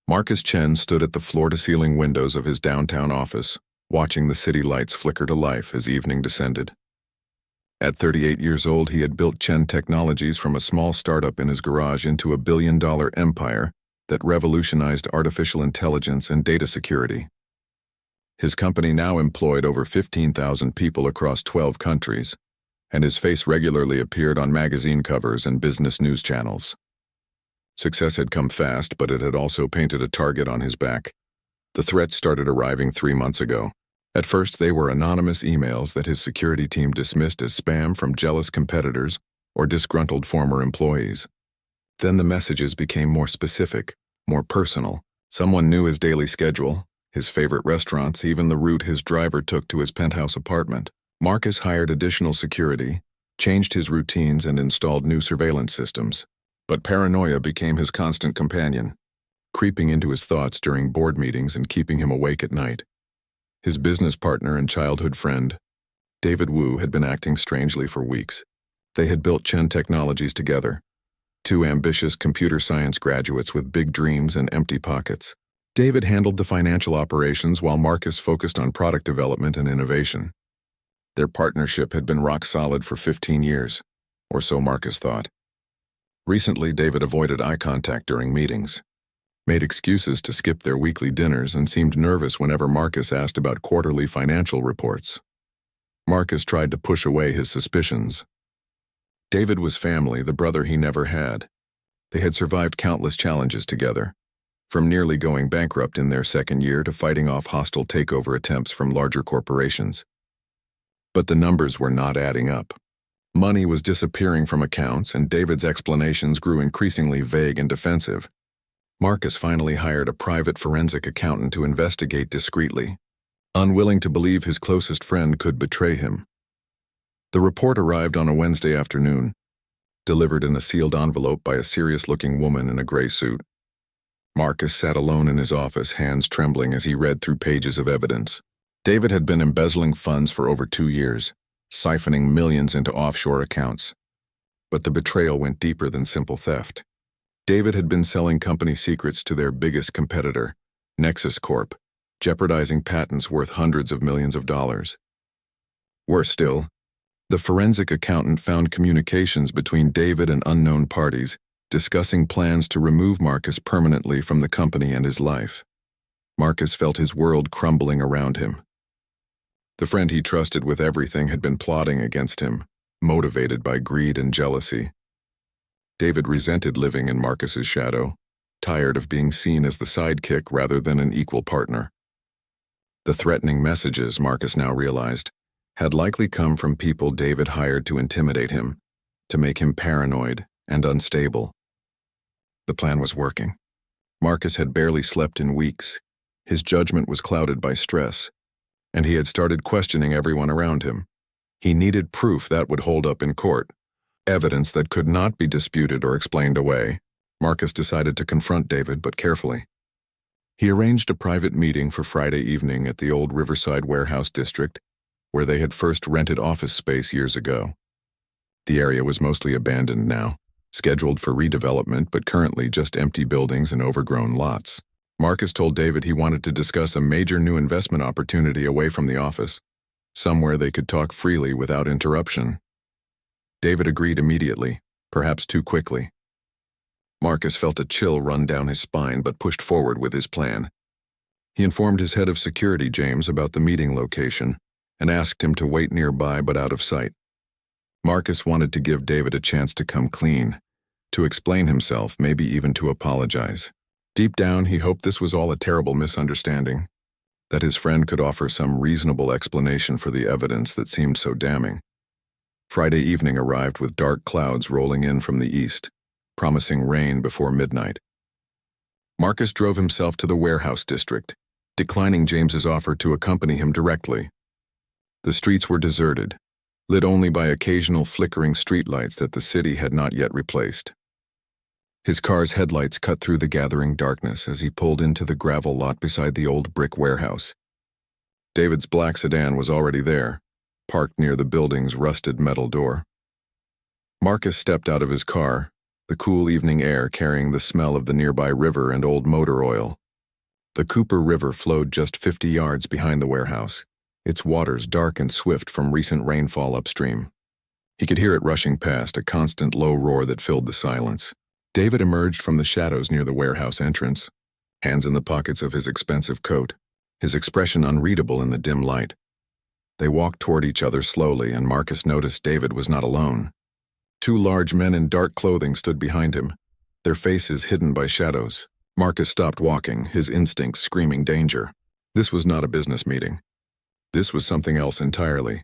Marcus Chen stood at the floor-to-ceiling windows of his downtown office, watching the city lights flicker to life as evening descended. At 38 years old, he had built Chen Technologies from a small startup in his garage into a billion-dollar empire that revolutionized artificial intelligence and data security. His company now employed over 15,000 people across 12 countries, and his face regularly appeared on magazine covers and business news channels. Success had come fast, but it had also painted a target on his back. The threats started arriving 3 months ago. At first, they were anonymous emails that his security team dismissed as spam from jealous competitors or disgruntled former employees. Then the messages became more specific, more personal. Someone knew his daily schedule, his favorite restaurants, even the route his driver took to his penthouse apartment. Marcus hired additional security, changed his routines, and installed new surveillance systems. But paranoia became his constant companion, creeping into his thoughts during board meetings and keeping him awake at night. His business partner and childhood friend, David Wu, had been acting strangely for weeks. They had built Chen Technologies together, two ambitious computer science graduates with big dreams and empty pockets. David handled the financial operations while Marcus focused on product development and innovation. Their partnership had been rock solid for 15 years, or so Marcus thought. Recently, David avoided eye contact during meetings, made excuses to skip their weekly dinners, and seemed nervous whenever Marcus asked about quarterly financial reports. Marcus tried to push away his suspicions. David was family, the brother he never had. They had survived countless challenges together, from nearly going bankrupt in their second year to fighting off hostile takeover attempts from larger corporations. But the numbers were not adding up. Money was disappearing from accounts, and David's explanations grew increasingly vague and defensive. Marcus finally hired a private forensic accountant to investigate discreetly, unwilling to believe his closest friend could betray him. The report arrived on a Wednesday afternoon, delivered in a sealed envelope by a serious-looking woman in a gray suit. Marcus sat alone in his office, hands trembling as he read through pages of evidence. David had been embezzling funds for over 2 years, siphoning millions into offshore accounts. But the betrayal went deeper than simple theft. David had been selling company secrets to their biggest competitor, Nexus Corp, jeopardizing patents worth hundreds of millions of dollars. Worse still, the forensic accountant found communications between David and unknown parties, discussing plans to remove Marcus permanently from the company and his life. Marcus felt his world crumbling around him. The friend he trusted with everything had been plotting against him, motivated by greed and jealousy. David resented living in Marcus's shadow, tired of being seen as the sidekick rather than an equal partner. The threatening messages, Marcus now realized, had likely come from people David hired to intimidate him, to make him paranoid and unstable. The plan was working. Marcus had barely slept in weeks. His judgment was clouded by stress, and he had started questioning everyone around him. He needed proof that would hold up in court, evidence that could not be disputed or explained away. Marcus decided to confront David, but carefully. He arranged a private meeting for Friday evening at the old Riverside warehouse district, where they had first rented office space years ago. The area was mostly abandoned now, scheduled for redevelopment, but currently just empty buildings and overgrown lots. Marcus told David he wanted to discuss a major new investment opportunity away from the office, somewhere they could talk freely without interruption. David agreed immediately, perhaps too quickly. Marcus felt a chill run down his spine but pushed forward with his plan. He informed his head of security, James, about the meeting location and asked him to wait nearby but out of sight. Marcus wanted to give David a chance to come clean, to explain himself, maybe even to apologize. Deep down, he hoped this was all a terrible misunderstanding, that his friend could offer some reasonable explanation for the evidence that seemed so damning. Friday evening arrived with dark clouds rolling in from the east, promising rain before midnight. Marcus drove himself to the warehouse district, declining James's offer to accompany him directly. The streets were deserted, lit only by occasional flickering streetlights that the city had not yet replaced. His car's headlights cut through the gathering darkness as he pulled into the gravel lot beside the old brick warehouse. David's black sedan was already there, parked near the building's rusted metal door. Marcus stepped out of his car, the cool evening air carrying the smell of the nearby river and old motor oil. The Cooper River flowed just 50 yards behind the warehouse, its waters dark and swift from recent rainfall upstream. He could hear it rushing past, a constant low roar that filled the silence. David emerged from the shadows near the warehouse entrance, hands in the pockets of his expensive coat, his expression unreadable in the dim light. They walked toward each other slowly, and Marcus noticed David was not alone. Two large men in dark clothing stood behind him, their faces hidden by shadows. Marcus stopped walking, his instincts screaming danger. This was not a business meeting. This was something else entirely.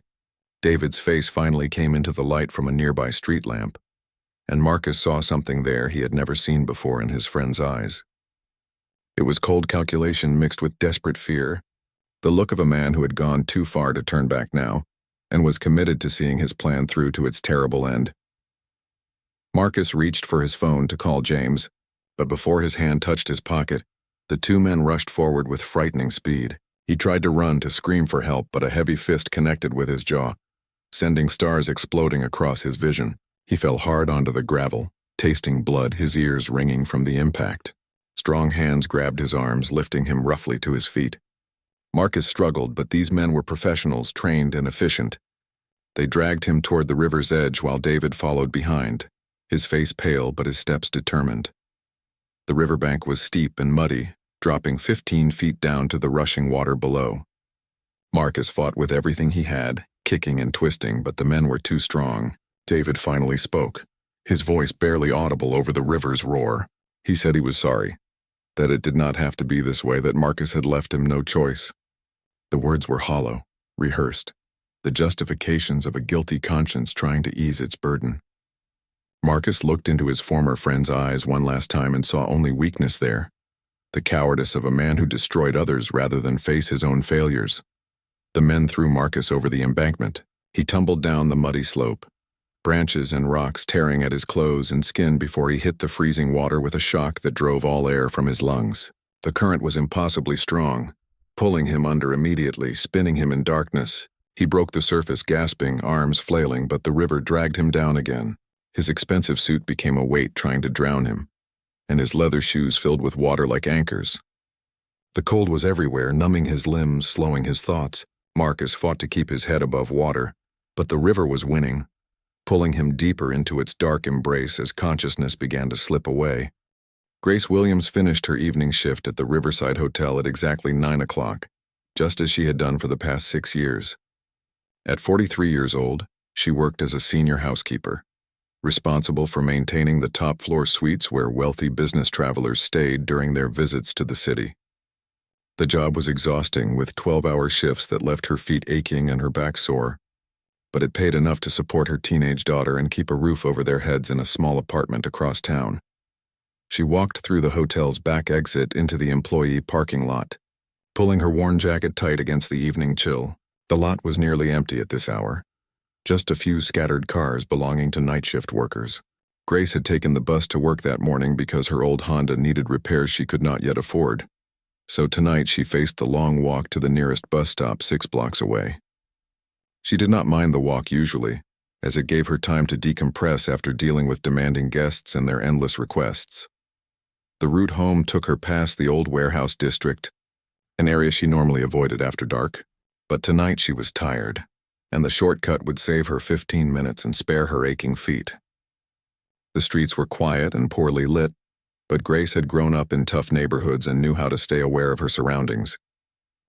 David's face finally came into the light from a nearby street lamp, and Marcus saw something there he had never seen before in his friend's eyes. It was cold calculation mixed with desperate fear, the look of a man who had gone too far to turn back now, and was committed to seeing his plan through to its terrible end. Marcus reached for his phone to call James, but before his hand touched his pocket, the two men rushed forward with frightening speed. He tried to run, to scream for help, but a heavy fist connected with his jaw, sending stars exploding across his vision. He fell hard onto the gravel, tasting blood, his ears ringing from the impact. Strong hands grabbed his arms, lifting him roughly to his feet. Marcus struggled, but these men were professionals, trained and efficient. They dragged him toward the river's edge while David followed behind, his face pale but his steps determined. The riverbank was steep and muddy, dropping 15 feet down to the rushing water below. Marcus fought with everything he had, kicking and twisting, but the men were too strong. David finally spoke, his voice barely audible over the river's roar. He said he was sorry, that it did not have to be this way, that Marcus had left him no choice. The words were hollow, rehearsed, the justifications of a guilty conscience trying to ease its burden. Marcus looked into his former friend's eyes one last time and saw only weakness there, the cowardice of a man who destroyed others rather than face his own failures. The men threw Marcus over the embankment. He tumbled down the muddy slope, branches and rocks tearing at his clothes and skin before he hit the freezing water with a shock that drove all air from his lungs. The current was impossibly strong, pulling him under immediately, spinning him in darkness. He broke the surface gasping, arms flailing, but the river dragged him down again. His expensive suit became a weight trying to drown him, and his leather shoes filled with water like anchors. The cold was everywhere, numbing his limbs, slowing his thoughts. Marcus fought to keep his head above water, but the river was winning, pulling him deeper into its dark embrace as consciousness began to slip away. Grace Williams finished her evening shift at the Riverside Hotel at exactly 9 o'clock, just as she had done for the past 6 years. At 43 years old, she worked as a senior housekeeper, responsible for maintaining the top-floor suites where wealthy business travelers stayed during their visits to the city. The job was exhausting, with 12-hour shifts that left her feet aching and her back sore, but it paid enough to support her teenage daughter and keep a roof over their heads in a small apartment across town. She walked through the hotel's back exit into the employee parking lot, pulling her worn jacket tight against the evening chill. The lot was nearly empty at this hour, just a few scattered cars belonging to night shift workers. Grace had taken the bus to work that morning because her old Honda needed repairs she could not yet afford. So tonight she faced the long walk to the nearest bus stop 6 blocks away. She did not mind the walk usually, as it gave her time to decompress after dealing with demanding guests and their endless requests. The route home took her past the old warehouse district, an area she normally avoided after dark. But tonight she was tired, and the shortcut would save her 15 minutes and spare her aching feet. The streets were quiet and poorly lit, but Grace had grown up in tough neighborhoods and knew how to stay aware of her surroundings.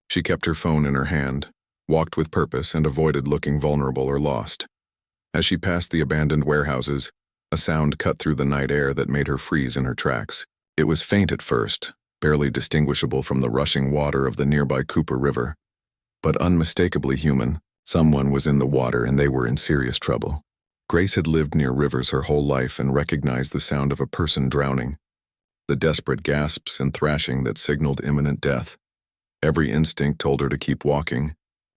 She kept her phone in her hand, walked with purpose, and avoided looking vulnerable or lost. As she passed the abandoned warehouses, a sound cut through the night air that made her freeze in her tracks. It was faint at first, barely distinguishable from the rushing water of the nearby Cooper River, but unmistakably human. Someone was in the water and they were in serious trouble. Grace had lived near rivers her whole life and recognized the sound of a person drowning, the desperate gasps and thrashing that signaled imminent death. Every instinct told her to keep walking,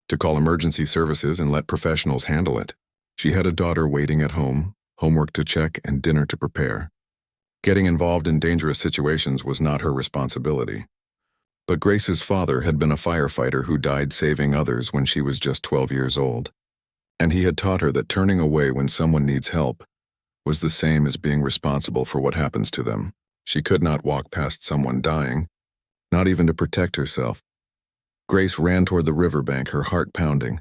to call emergency services and let professionals handle it. She had a daughter waiting at home, homework to check, and dinner to prepare. Getting involved in dangerous situations was not her responsibility. But Grace's father had been a firefighter who died saving others when she was just 12 years old. And he had taught her that turning away when someone needs help was the same as being responsible for what happens to them. She could not walk past someone dying, not even to protect herself. Grace ran toward the riverbank, her heart pounding,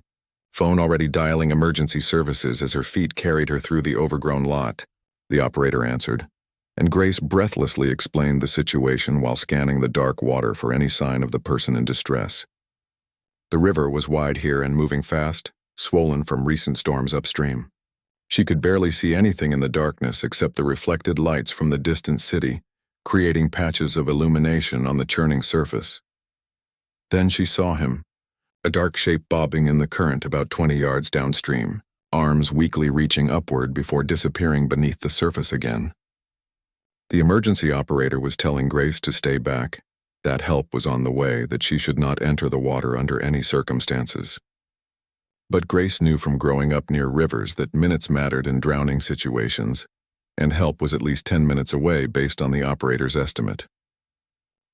phone already dialing emergency services as her feet carried her through the overgrown lot. The operator answered, and Grace breathlessly explained the situation while scanning the dark water for any sign of the person in distress. The river was wide here and moving fast, swollen from recent storms upstream. She could barely see anything in the darkness except the reflected lights from the distant city, creating patches of illumination on the churning surface. Then she saw him, a dark shape bobbing in the current about 20 yards downstream, arms weakly reaching upward before disappearing beneath the surface again. The emergency operator was telling Grace to stay back. That help was on the way, that she should not enter the water under any circumstances. But Grace knew from growing up near rivers that minutes mattered in drowning situations, and help was at least 10 minutes away based on the operator's estimate.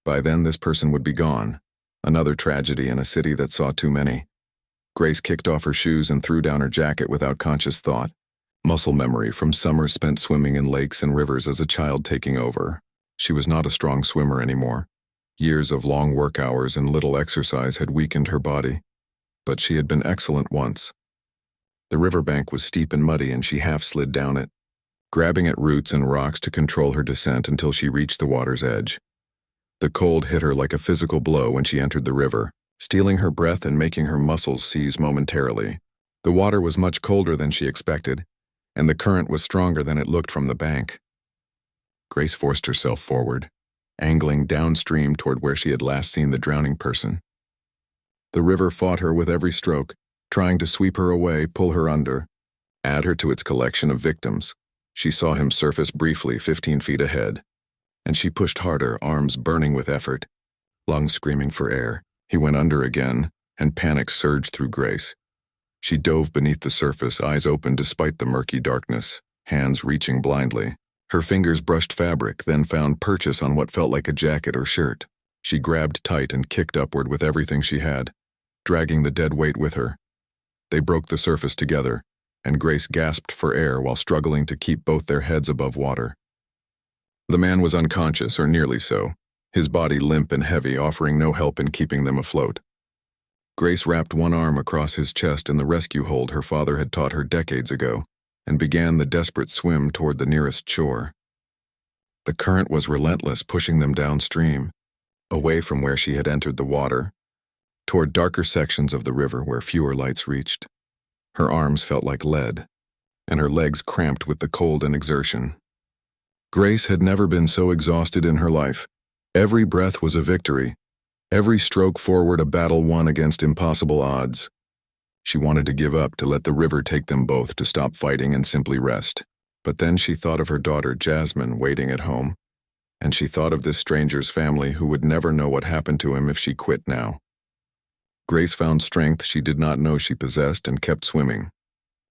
By then, this person would be gone. Another tragedy in a city that saw too many. Grace kicked off her shoes and threw down her jacket without conscious thought, muscle memory from summers spent swimming in lakes and rivers as a child taking over. She was not a strong swimmer anymore. Years of long work hours and little exercise had weakened her body, but she had been excellent once. The riverbank was steep and muddy, and she half slid down it, grabbing at roots and rocks to control her descent until she reached the water's edge. The cold hit her like a physical blow when she entered the river, stealing her breath and making her muscles seize momentarily. The water was much colder than she expected, and the current was stronger than it looked from the bank. Grace forced herself forward, angling downstream toward where she had last seen the drowning person. The river fought her with every stroke, trying to sweep her away, pull her under, add her to its collection of victims. She saw him surface briefly 15 feet ahead, and she pushed harder, arms burning with effort, lungs screaming for air. He went under again, and panic surged through Grace. She dove beneath the surface, eyes open despite the murky darkness, hands reaching blindly. Her fingers brushed fabric, then found purchase on what felt like a jacket or shirt. She grabbed tight and kicked upward with everything she had, dragging the dead weight with her. They broke the surface together, and Grace gasped for air while struggling to keep both their heads above water. The man was unconscious, or nearly so, his body limp and heavy, offering no help in keeping them afloat. Grace wrapped one arm across his chest in the rescue hold her father had taught her decades ago, and began the desperate swim toward the nearest shore. The current was relentless, pushing them downstream, away from where she had entered the water, toward darker sections of the river where fewer lights reached. Her arms felt like lead, and her legs cramped with the cold and exertion. Grace had never been so exhausted in her life. Every breath was a victory, every stroke forward a battle won against impossible odds. She wanted to give up, to let the river take them both, to stop fighting and simply rest. But then she thought of her daughter Jasmine waiting at home, and she thought of this stranger's family who would never know what happened to him if she quit now. Grace found strength she did not know she possessed and kept swimming.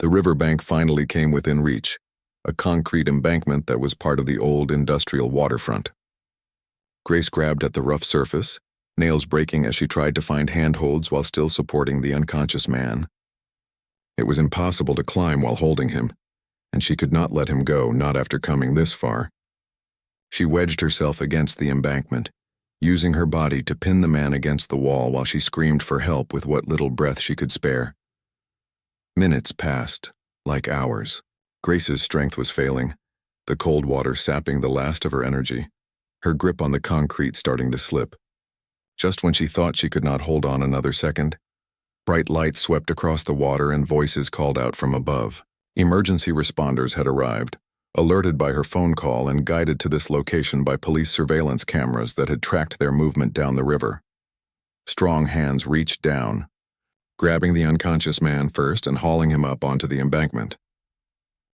The riverbank finally came within reach, a concrete embankment that was part of the old industrial waterfront. Grace grabbed at the rough surface, nails breaking as she tried to find handholds while still supporting the unconscious man. It was impossible to climb while holding him, and she could not let him go, not after coming this far. She wedged herself against the embankment, using her body to pin the man against the wall while she screamed for help with what little breath she could spare. Minutes passed, like hours. Grace's strength was failing, the cold water sapping the last of her energy, her grip on the concrete starting to slip. Just when she thought she could not hold on another second, bright lights swept across the water and voices called out from above. Emergency responders had arrived, alerted by her phone call and guided to this location by police surveillance cameras that had tracked their movement down the river. Strong hands reached down, grabbing the unconscious man first and hauling him up onto the embankment.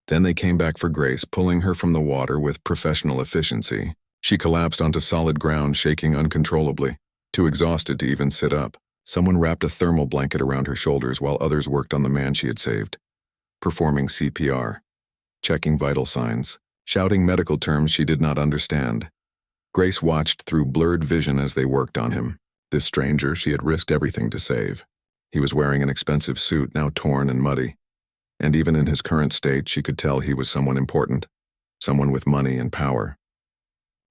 Then they came back for Grace, pulling her from the water with professional efficiency. She collapsed onto solid ground, shaking uncontrollably, too exhausted to even sit up. Someone wrapped a thermal blanket around her shoulders while others worked on the man she had saved, performing CPR, checking vital signs, shouting medical terms she did not understand. Grace watched through blurred vision as they worked on him. This stranger she had risked everything to save. He was wearing an expensive suit, now torn and muddy. and even in his current state she could tell he was someone important, someone with money and power.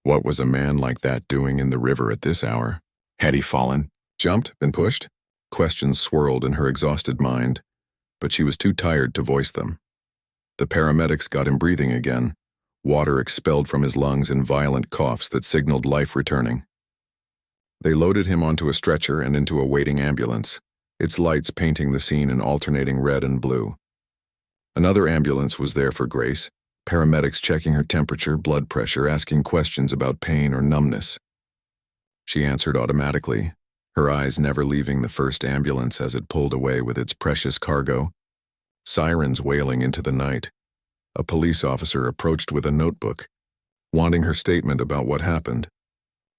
What was a man like that doing in the river at this hour? Had he fallen, jumped, been pushed? Questions swirled in her exhausted mind, but she was too tired to voice them. The paramedics got him breathing again, water expelled from his lungs in violent coughs that signaled life returning. They loaded him onto a stretcher and into a waiting ambulance, its lights painting the scene in alternating red and blue. Another ambulance was there for Grace, paramedics checking her temperature, blood pressure, asking questions about pain or numbness. She answered automatically, her eyes never leaving the first ambulance as it pulled away with its precious cargo. Sirens wailing into the night. A police officer approached with a notebook, wanting her statement about what happened.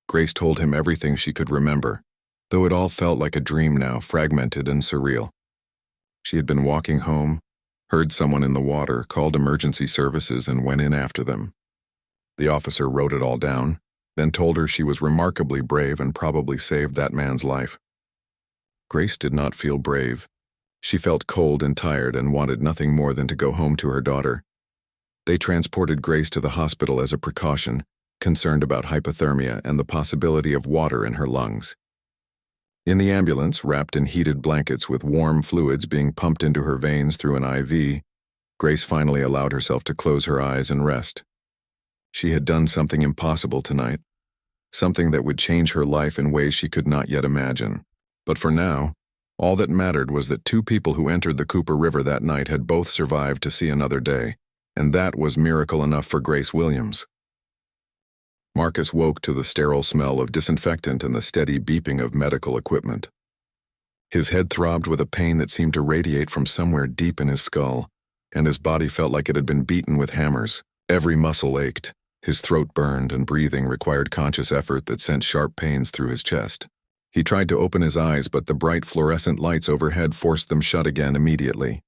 Grace told him everything she could remember, though it all felt like a dream now, fragmented and surreal. She had been walking home, heard someone in the water, called emergency services, and went in after them. The officer wrote it all down, then told her she was remarkably brave and probably saved that man's life. Grace did not feel brave. She felt cold and tired and wanted nothing more than to go home to her daughter. They transported Grace to the hospital as a precaution, concerned about hypothermia and the possibility of water in her lungs. In the ambulance, wrapped in heated blankets with warm fluids being pumped into her veins through an IV, Grace finally allowed herself to close her eyes and rest. She had done something impossible tonight, something that would change her life in ways she could not yet imagine. But for now, all that mattered was that two people who entered the Cooper River that night had both survived to see another day, and that was miracle enough for Grace Williams. Marcus woke to the sterile smell of disinfectant and the steady beeping of medical equipment. His head throbbed with a pain that seemed to radiate from somewhere deep in his skull, and his body felt like it had been beaten with hammers. Every muscle ached, his throat burned, and breathing required conscious effort that sent sharp pains through his chest. He tried to open his eyes, but the bright fluorescent lights overhead forced them shut again immediately.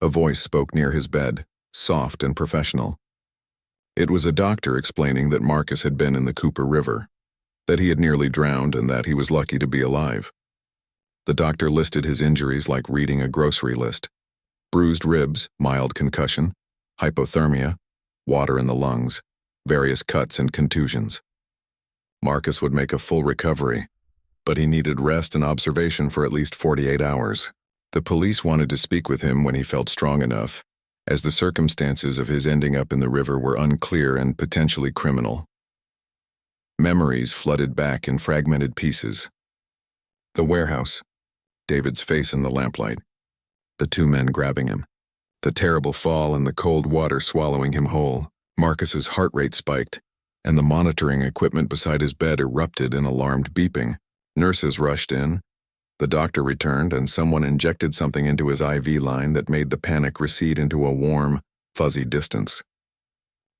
A voice spoke near his bed, soft and professional. It was a doctor explaining that Marcus had been in the Cooper River, that he had nearly drowned and that he was lucky to be alive. The doctor listed his injuries like reading a grocery list: bruised ribs, mild concussion, hypothermia, water in the lungs, various cuts and contusions. Marcus would make a full recovery, but he needed rest and observation for at least 48 hours. The police wanted to speak with him when he felt strong enough, as the circumstances of his ending up in the river were unclear and potentially criminal. Memories flooded back in fragmented pieces. The warehouse, David's face in the lamplight, the two men grabbing him, the terrible fall and the cold water swallowing him whole. Marcus's heart rate spiked, and the monitoring equipment beside his bed erupted in alarmed beeping. Nurses rushed in. The doctor returned, and someone injected something into his IV line that made the panic recede into a warm, fuzzy distance.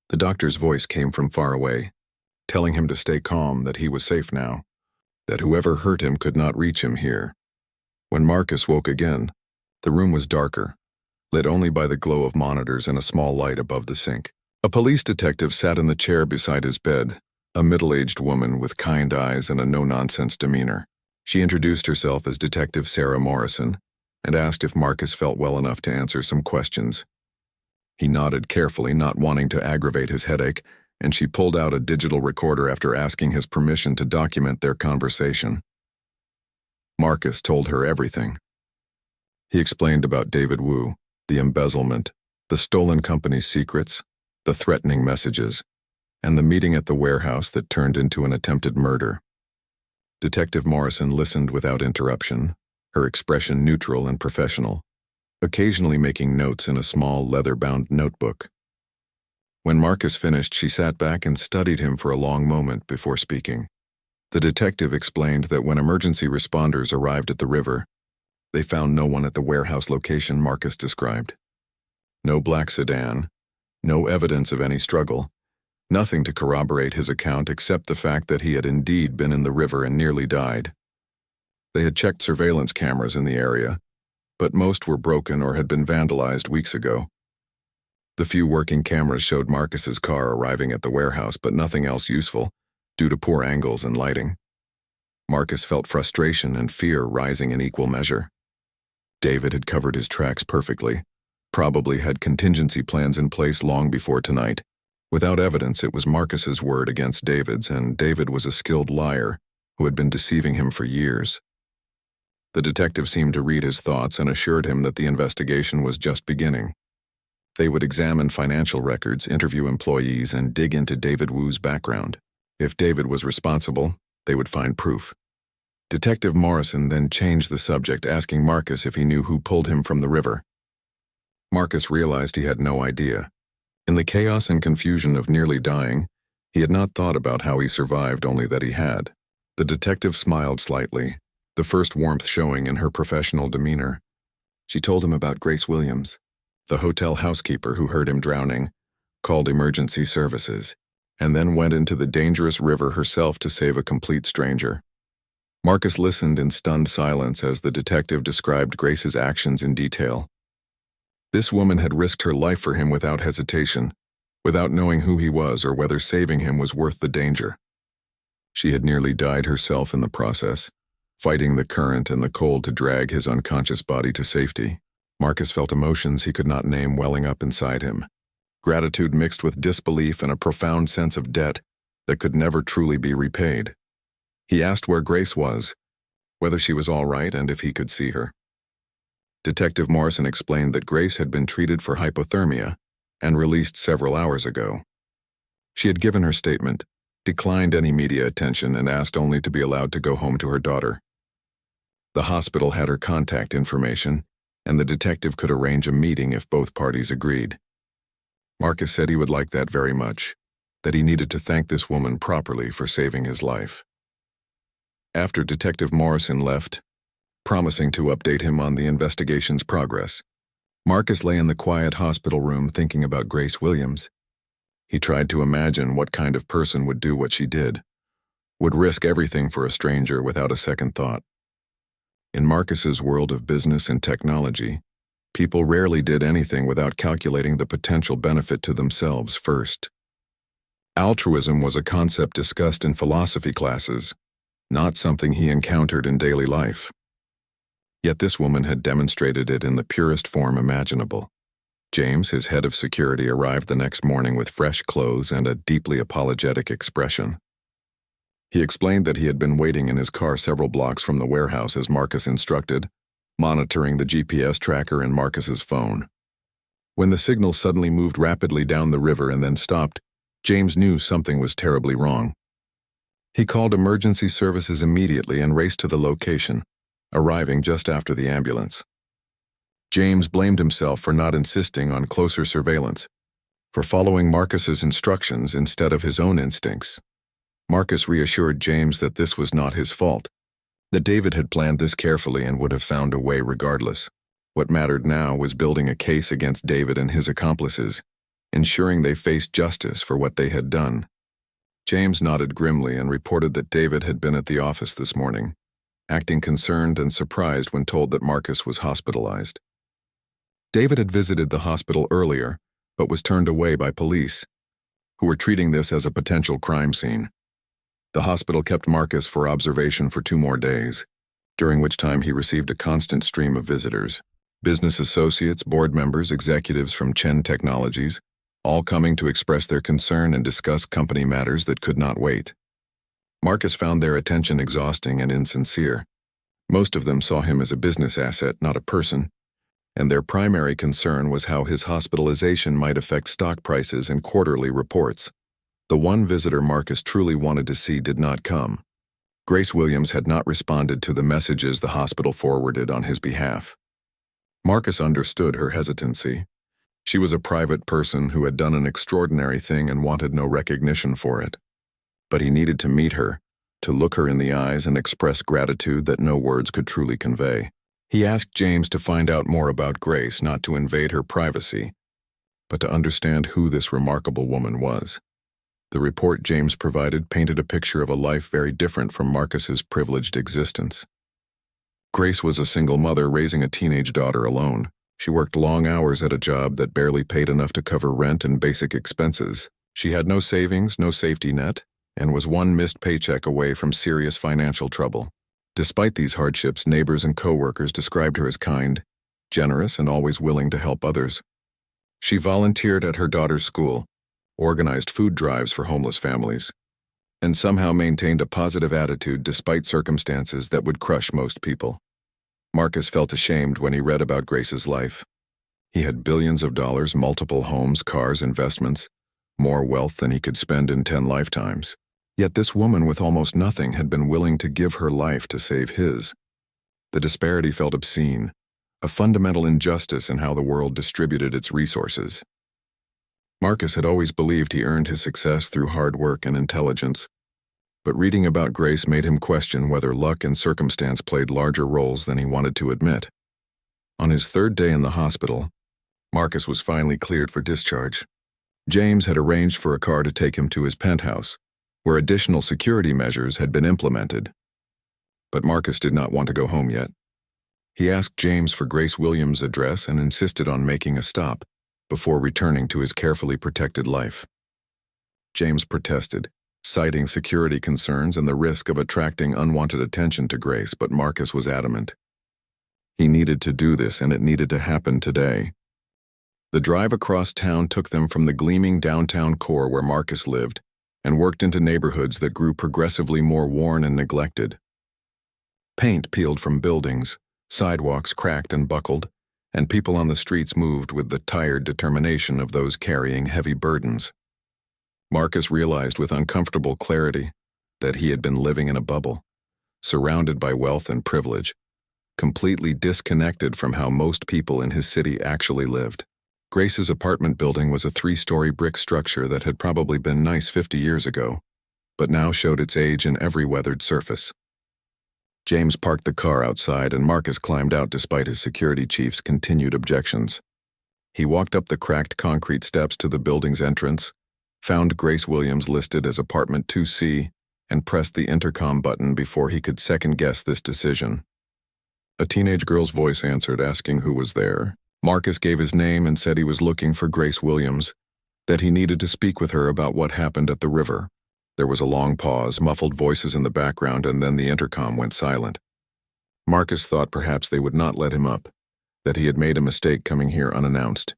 The doctor's voice came from far away, telling him to stay calm, that he was safe now, that whoever hurt him could not reach him here. When Marcus woke again, the room was darker, lit only by the glow of monitors and a small light above the sink. A police detective sat in the chair beside his bed, a middle-aged woman with kind eyes and a no-nonsense demeanor. She introduced herself as Detective Sarah Morrison and asked if Marcus felt well enough to answer some questions. He nodded carefully, not wanting to aggravate his headache, and she pulled out a digital recorder after asking his permission to document their conversation. Marcus told her everything. He explained about David Wu, the embezzlement, the stolen company's secrets, the threatening messages, and the meeting at the warehouse that turned into an attempted murder. Detective Morrison listened without interruption, her expression neutral and professional, occasionally making notes in a small leather-bound notebook. When Marcus finished, she sat back and studied him for a long moment before speaking. The detective explained that when emergency responders arrived at the river, they found no one at the warehouse location Marcus described. No black sedan, no evidence of any struggle, nothing to corroborate his account except the fact that he had indeed been in the river and nearly died. They had checked surveillance cameras in the area, but most were broken or had been vandalized weeks ago. The few working cameras showed Marcus's car arriving at the warehouse, but nothing else useful, due to poor angles and lighting. Marcus felt frustration and fear rising in equal measure. David had covered his tracks perfectly, Probably had contingency plans in place long before tonight. Without evidence, it was Marcus's word against David's, and David was a skilled liar who had been deceiving him for years. The detective seemed to read his thoughts and assured him that the investigation was just beginning. They would examine financial records, interview employees, and dig into David Wu's background. If David was responsible, they would find proof. Detective Morrison then changed the subject, asking Marcus if he knew who pulled him from the river. Marcus realized he had no idea. In the chaos and confusion of nearly dying, he had not thought about how he survived, only that he had. The detective smiled slightly, the first warmth showing in her professional demeanor. She told him about Grace Williams, the hotel housekeeper who heard him drowning, called emergency services, and then went into the dangerous river herself to save a complete stranger. Marcus listened in stunned silence as the detective described Grace's actions in detail. This woman had risked her life for him without hesitation, without knowing who he was or whether saving him was worth the danger. She had nearly died herself in the process, fighting the current and the cold to drag his unconscious body to safety. Marcus felt emotions he could not name welling up inside him. Gratitude mixed with disbelief and a profound sense of debt that could never truly be repaid. He asked where Grace was, whether she was all right, and if he could see her. Detective Morrison explained that Grace had been treated for hypothermia and released several hours ago. She had given her statement, declined any media attention, and asked only to be allowed to go home to her daughter. The hospital had her contact information, and the detective could arrange a meeting if both parties agreed. Marcus said he would like that very much, that he needed to thank this woman properly for saving his life. After Detective Morrison left, promising to update him on the investigation's progress, Marcus lay in the quiet hospital room thinking about Grace Williams. He tried to imagine what kind of person would do what she did, would risk everything for a stranger without a second thought. In Marcus's world of business and technology, people rarely did anything without calculating the potential benefit to themselves first. Altruism was a concept discussed in philosophy classes, not something he encountered in daily life. Yet this woman had demonstrated it in the purest form imaginable. James, his head of security, arrived the next morning with fresh clothes and a deeply apologetic expression. He explained that he had been waiting in his car several blocks from the warehouse as Marcus instructed, monitoring the GPS tracker in Marcus's phone. When the signal suddenly moved rapidly down the river and then stopped, James knew something was terribly wrong. He called emergency services immediately and raced to the location, arriving just after the ambulance. James blamed himself for not insisting on closer surveillance, for following Marcus's instructions instead of his own instincts. Marcus reassured James that this was not his fault, that David had planned this carefully and would have found a way regardless. What mattered now was building a case against David and his accomplices, ensuring they faced justice for what they had done. James nodded grimly and reported that David had been at the office this morning, acting concerned and surprised when told that Marcus was hospitalized. David had visited the hospital earlier, but was turned away by police, who were treating this as a potential crime scene. The hospital kept Marcus for observation for 2 more days, during which time he received a constant stream of visitors, business associates, board members, executives from Chen Technologies, all coming to express their concern and discuss company matters that could not wait. Marcus found their attention exhausting and insincere. Most of them saw him as a business asset, not a person, and their primary concern was how his hospitalization might affect stock prices and quarterly reports. The one visitor Marcus truly wanted to see did not come. Grace Williams had not responded to the messages the hospital forwarded on his behalf. Marcus understood her hesitancy. She was a private person who had done an extraordinary thing and wanted no recognition for it. But he needed to meet her, to look her in the eyes and express gratitude that no words could truly convey. He asked James to find out more about Grace, not to invade her privacy, but to understand who this remarkable woman was. The report James provided painted a picture of a life very different from Marcus's privileged existence. Grace was a single mother raising a teenage daughter alone. She worked long hours at a job that barely paid enough to cover rent and basic expenses. She had no savings, no safety net, and was one missed paycheck away from serious financial trouble. Despite these hardships, neighbors and co-workers described her as kind, generous and always willing to help others. She volunteered at her daughter's school, organized food drives for homeless families, and somehow maintained a positive attitude despite circumstances that would crush most people. Marcus felt ashamed when he read about Grace's life. He had billions of dollars, multiple homes, cars, investments, more wealth than he could spend in 10 lifetimes. Yet this woman with almost nothing had been willing to give her life to save his. The disparity felt obscene, a fundamental injustice in how the world distributed its resources. Marcus had always believed he earned his success through hard work and intelligence, but reading about Grace made him question whether luck and circumstance played larger roles than he wanted to admit. On his third day in the hospital, Marcus was finally cleared for discharge. James had arranged for a car to take him to his penthouse, where additional security measures had been implemented. But Marcus did not want to go home yet. He asked James for Grace Williams' address and insisted on making a stop before returning to his carefully protected life. James protested, citing security concerns and the risk of attracting unwanted attention to Grace, but Marcus was adamant. He needed to do this, and it needed to happen today. The drive across town took them from the gleaming downtown core where Marcus lived and worked into neighborhoods that grew progressively more worn and neglected. Paint peeled from buildings, sidewalks cracked and buckled, and people on the streets moved with the tired determination of those carrying heavy burdens. Marcus realized with uncomfortable clarity that he had been living in a bubble, surrounded by wealth and privilege, completely disconnected from how most people in his city actually lived. Grace's apartment building was a 3-story brick structure that had probably been nice 50 years ago, but now showed its age in every weathered surface. James parked the car outside and Marcus climbed out despite his security chief's continued objections. He walked up the cracked concrete steps to the building's entrance, found Grace Williams listed as apartment 2C, and pressed the intercom button before he could second-guess this decision. A teenage girl's voice answered, asking who was there. Marcus gave his name and said he was looking for Grace Williams, that he needed to speak with her about what happened at the river. There was a long pause, muffled voices in the background, and then the intercom went silent. Marcus thought perhaps they would not let him up, that he had made a mistake coming here unannounced.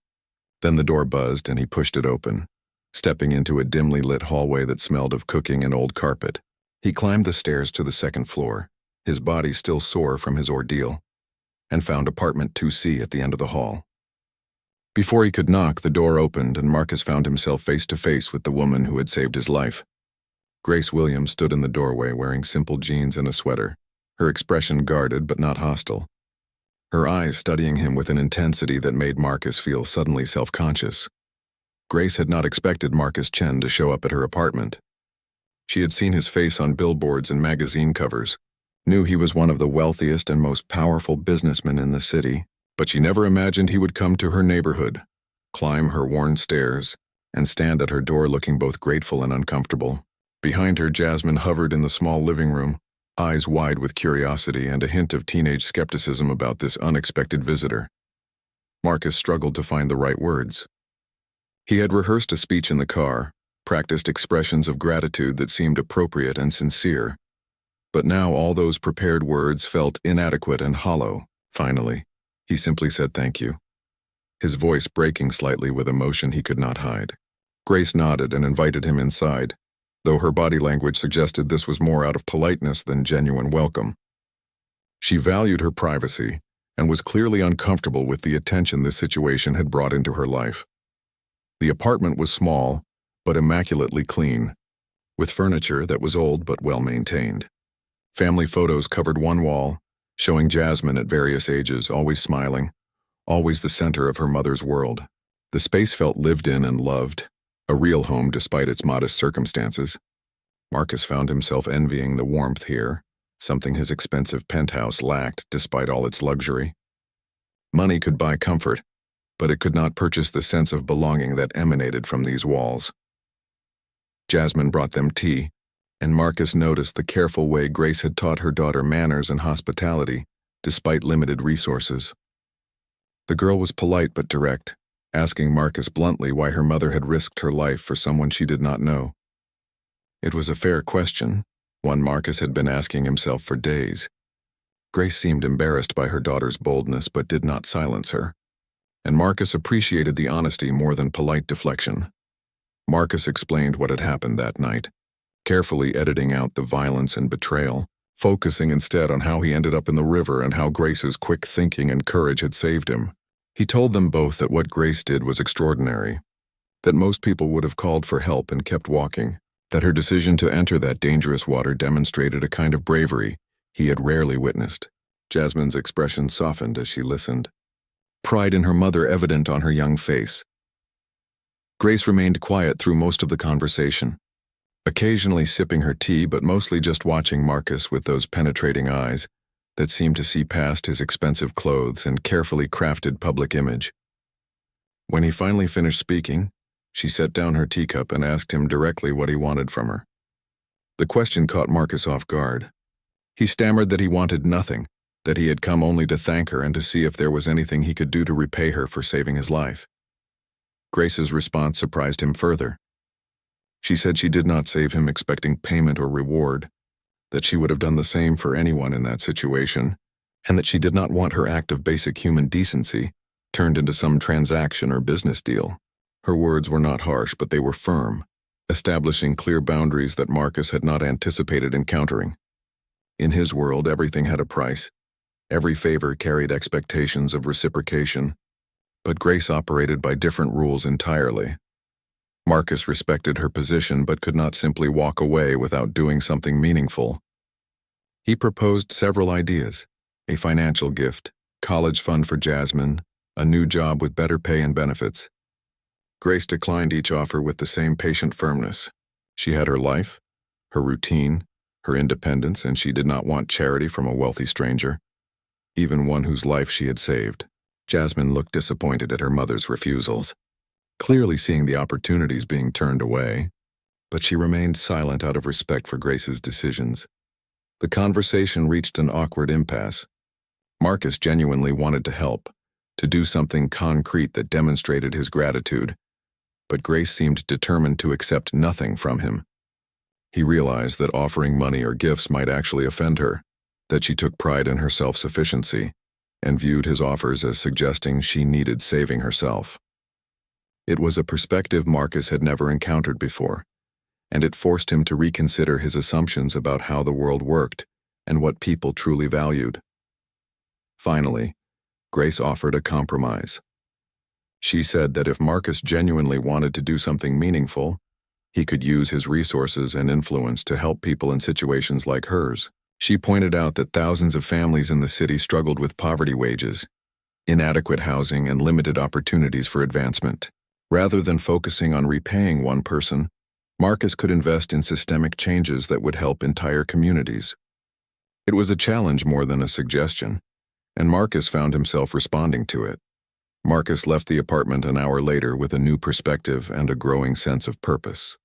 Then the door buzzed and he pushed it open, stepping into a dimly lit hallway that smelled of cooking and old carpet. He climbed the stairs to the second floor, his body still sore from his ordeal, and found apartment 2C at the end of the hall. Before he could knock, the door opened and Marcus found himself face to face with the woman who had saved his life. Grace Williams stood in the doorway wearing simple jeans and a sweater, her expression guarded but not hostile, her eyes studying him with an intensity that made Marcus feel suddenly self-conscious. Grace had not expected Marcus Chen to show up at her apartment. She had seen his face on billboards and magazine covers, knew he was one of the wealthiest and most powerful businessmen in the city, but she never imagined he would come to her neighborhood, climb her worn stairs, and stand at her door looking both grateful and uncomfortable. Behind her, Jasmine hovered in the small living room, eyes wide with curiosity and a hint of teenage skepticism about this unexpected visitor. Marcus struggled to find the right words. He had rehearsed a speech in the car, practiced expressions of gratitude that seemed appropriate and sincere, but now all those prepared words felt inadequate and hollow. Finally, he simply said thank you, his voice breaking slightly with emotion he could not hide. Grace nodded and invited him inside, though her body language suggested this was more out of politeness than genuine welcome. She valued her privacy and was clearly uncomfortable with the attention this situation had brought into her life. The apartment was small, but immaculately clean, with furniture that was old but well-maintained. Family photos covered one wall, showing Jasmine at various ages, always smiling, always the center of her mother's world. The space felt lived in and loved, a real home despite its modest circumstances. Marcus found himself envying the warmth here, something his expensive penthouse lacked despite all its luxury. Money could buy comfort, but it could not purchase the sense of belonging that emanated from these walls. Jasmine brought them tea, and Marcus noticed the careful way Grace had taught her daughter manners and hospitality, despite limited resources. The girl was polite but direct, asking Marcus bluntly why her mother had risked her life for someone she did not know. It was a fair question, one Marcus had been asking himself for days. Grace seemed embarrassed by her daughter's boldness but did not silence her. And Marcus appreciated the honesty more than polite deflection. Marcus explained what had happened that night, carefully editing out the violence and betrayal, focusing instead on how he ended up in the river and how Grace's quick thinking and courage had saved him. He told them both that what Grace did was extraordinary, that most people would have called for help and kept walking, that her decision to enter that dangerous water demonstrated a kind of bravery he had rarely witnessed. Jasmine's expression softened as she listened, pride in her mother evident on her young face. Grace remained quiet through most of the conversation, occasionally sipping her tea but mostly just watching Marcus with those penetrating eyes that seemed to see past his expensive clothes and carefully crafted public image. When he finally finished speaking, she set down her teacup and asked him directly what he wanted from her. The question caught Marcus off guard. He stammered that he wanted nothing, that he had come only to thank her and to see if there was anything he could do to repay her for saving his life. Grace's response surprised him further. She said she did not save him expecting payment or reward, that she would have done the same for anyone in that situation, and that she did not want her act of basic human decency turned into some transaction or business deal. Her words were not harsh, but they were firm, establishing clear boundaries that Marcus had not anticipated encountering. In his world, everything had a price. Every favor carried expectations of reciprocation, but Grace operated by different rules entirely. Marcus respected her position but could not simply walk away without doing something meaningful. He proposed several ideas: a financial gift, college fund for Jasmine, a new job with better pay and benefits. Grace declined each offer with the same patient firmness. She had her life, her routine, her independence, and she did not want charity from a wealthy stranger, even one whose life she had saved. Jasmine looked disappointed at her mother's refusals, clearly seeing the opportunities being turned away, but she remained silent out of respect for Grace's decisions. The conversation reached an awkward impasse. Marcus genuinely wanted to help, to do something concrete that demonstrated his gratitude, but Grace seemed determined to accept nothing from him. He realized that offering money or gifts might actually offend her, that she took pride in her self-sufficiency, and viewed his offers as suggesting she needed saving herself. It was a perspective Marcus had never encountered before, and it forced him to reconsider his assumptions about how the world worked and what people truly valued. Finally, Grace offered a compromise. She said that if Marcus genuinely wanted to do something meaningful, he could use his resources and influence to help people in situations like hers. She pointed out that thousands of families in the city struggled with poverty wages, inadequate housing, and limited opportunities for advancement. Rather than focusing on repaying one person, Marcus could invest in systemic changes that would help entire communities. It was a challenge more than a suggestion, and Marcus found himself responding to it. Marcus left the apartment an hour later with a new perspective and a growing sense of purpose.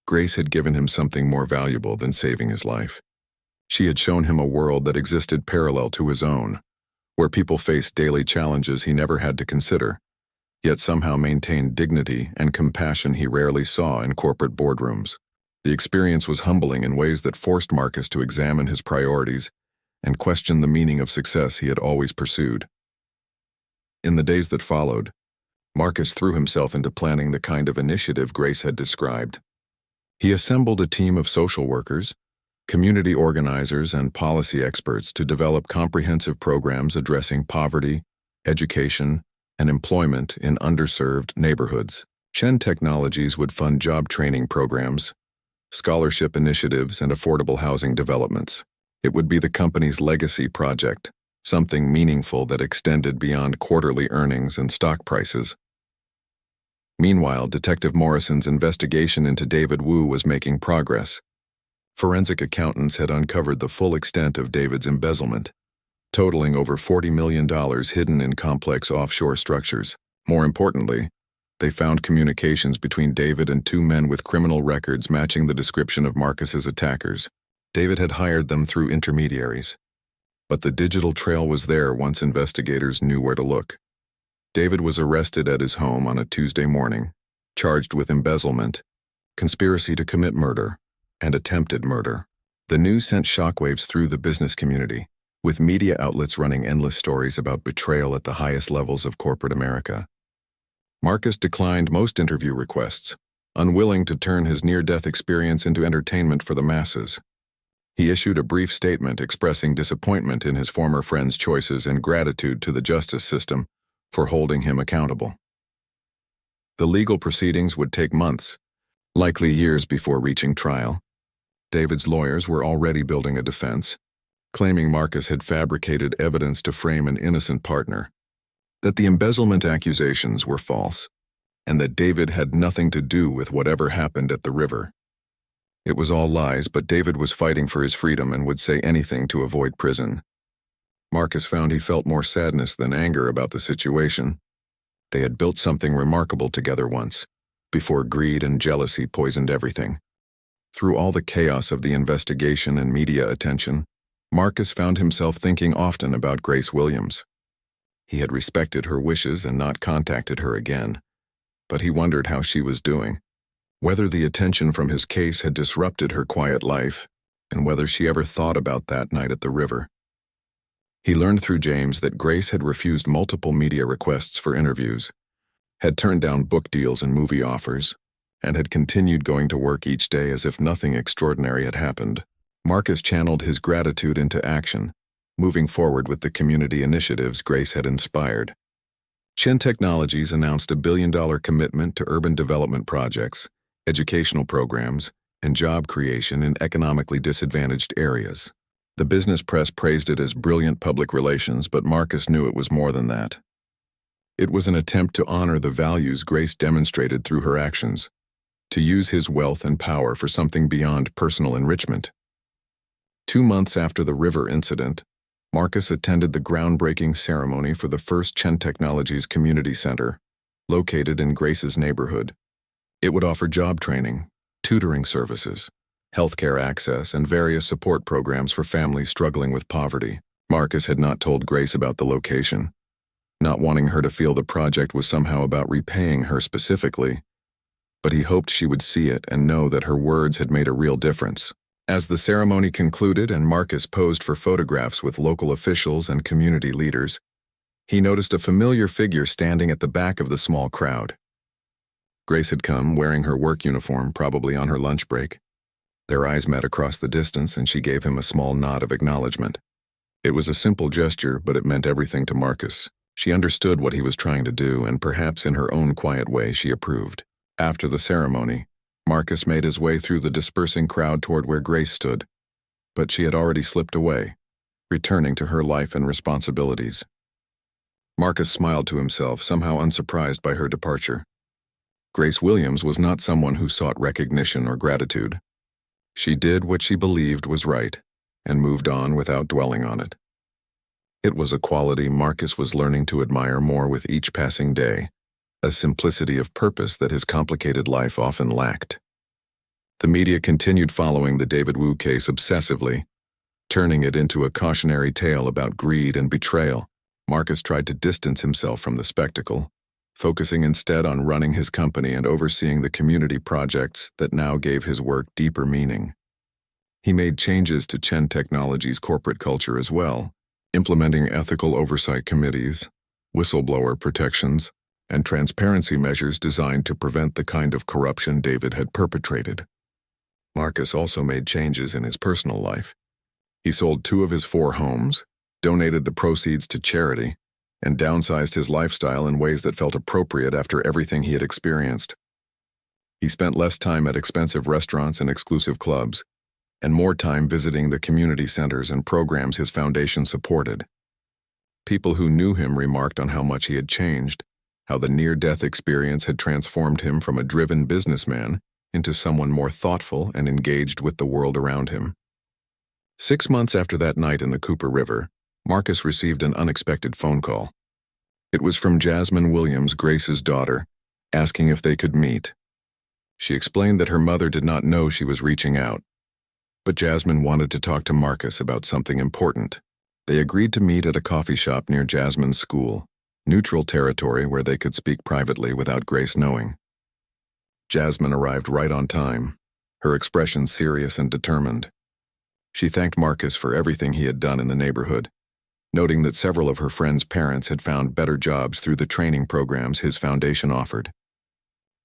Grace had given him something more valuable than saving his life. She had shown him a world that existed parallel to his own, where people faced daily challenges he never had to consider, yet somehow maintained dignity and compassion he rarely saw in corporate boardrooms. The experience was humbling in ways that forced Marcus to examine his priorities and question the meaning of success he had always pursued. In the days that followed, Marcus threw himself into planning the kind of initiative Grace had described. He assembled a team of social workers, community organizers, and policy experts to develop comprehensive programs addressing poverty, education, and employment in underserved neighborhoods. Chen Technologies would fund job training programs, scholarship initiatives, and affordable housing developments. It would be the company's legacy project, something meaningful that extended beyond quarterly earnings and stock prices. Meanwhile, Detective Morrison's investigation into David Wu was making progress. Forensic accountants had uncovered the full extent of David's embezzlement, totaling over $40 million hidden in complex offshore structures. More importantly, they found communications between David and two men with criminal records matching the description of Marcus's attackers. David had hired them through intermediaries, but the digital trail was there once investigators knew where to look. David was arrested at his home on a Tuesday morning, charged with embezzlement, conspiracy to commit murder, and attempted murder. The news sent shockwaves through the business community. with media outlets running endless stories about betrayal at the highest levels of corporate America. Marcus declined most interview requests, unwilling to turn his near-death experience into entertainment for the masses. He issued a brief statement expressing disappointment in his former friend's choices and gratitude to the justice system for holding him accountable. The legal proceedings would take months, likely years before reaching trial. David's lawyers were already building a defense, claiming Marcus had fabricated evidence to frame an innocent partner, that the embezzlement accusations were false, and that David had nothing to do with whatever happened at the river. It was all lies, but David was fighting for his freedom and would say anything to avoid prison. Marcus found he felt more sadness than anger about the situation. They had built something remarkable together once, before greed and jealousy poisoned everything. Through all the chaos of the investigation and media attention, Marcus found himself thinking often about Grace Williams. He had respected her wishes and not contacted her again, but he wondered how she was doing, whether the attention from his case had disrupted her quiet life, and whether she ever thought about that night at the river. He learned through James that Grace had refused multiple media requests for interviews, had turned down book deals and movie offers, and had continued going to work each day as if nothing extraordinary had happened. Marcus channeled his gratitude into action, moving forward with the community initiatives Grace had inspired. Chen Technologies announced $1 billion commitment to urban development projects, educational programs, and job creation in economically disadvantaged areas. The business press praised it as brilliant public relations, but Marcus knew it was more than that. It was an attempt to honor the values Grace demonstrated through her actions, to use his wealth and power for something beyond personal enrichment. 2 months after the river incident, Marcus attended the groundbreaking ceremony for the first Chen Technologies Community Center, located in Grace's neighborhood. It would offer job training, tutoring services, healthcare access, and various support programs for families struggling with poverty. Marcus had not told Grace about the location, not wanting her to feel the project was somehow about repaying her specifically, but he hoped she would see it and know that her words had made a real difference. As the ceremony concluded and Marcus posed for photographs with local officials and community leaders, he noticed a familiar figure standing at the back of the small crowd. Grace had come, wearing her work uniform, probably on her lunch break. Their eyes met across the distance, and she gave him a small nod of acknowledgement. It was a simple gesture, but it meant everything to Marcus. She understood what he was trying to do, and perhaps in her own quiet way she approved. After the ceremony, Marcus made his way through the dispersing crowd toward where Grace stood, but she had already slipped away, returning to her life and responsibilities. Marcus smiled to himself, somehow unsurprised by her departure. Grace Williams was not someone who sought recognition or gratitude. She did what she believed was right, and moved on without dwelling on it. It was a quality Marcus was learning to admire more with each passing day, a simplicity of purpose that his complicated life often lacked. The media continued following the David Wu case obsessively, turning it into a cautionary tale about greed and betrayal. Marcus tried to distance himself from the spectacle, focusing instead on running his company and overseeing the community projects that now gave his work deeper meaning. He made changes to Chen Technologies' corporate culture as well, implementing ethical oversight committees, whistleblower protections, and transparency measures designed to prevent the kind of corruption David had perpetrated. Marcus also made changes in his personal life. He sold 2 of his 4 homes, donated the proceeds to charity, and downsized his lifestyle in ways that felt appropriate after everything he had experienced. He spent less time at expensive restaurants and exclusive clubs, and more time visiting the community centers and programs his foundation supported. People who knew him remarked on how much he had changed, how the near-death experience had transformed him from a driven businessman into someone more thoughtful and engaged with the world around him. 6 months after that night in the Cooper River, Marcus received an unexpected phone call. It was from Jasmine Williams, Grace's daughter, asking if they could meet. She explained that her mother did not know she was reaching out, but Jasmine wanted to talk to Marcus about something important. They agreed to meet at a coffee shop near Jasmine's school, neutral territory where they could speak privately without Grace knowing. Jasmine arrived right on time, her expression serious and determined. She thanked Marcus for everything he had done in the neighborhood, noting that several of her friends' parents had found better jobs through the training programs his foundation offered.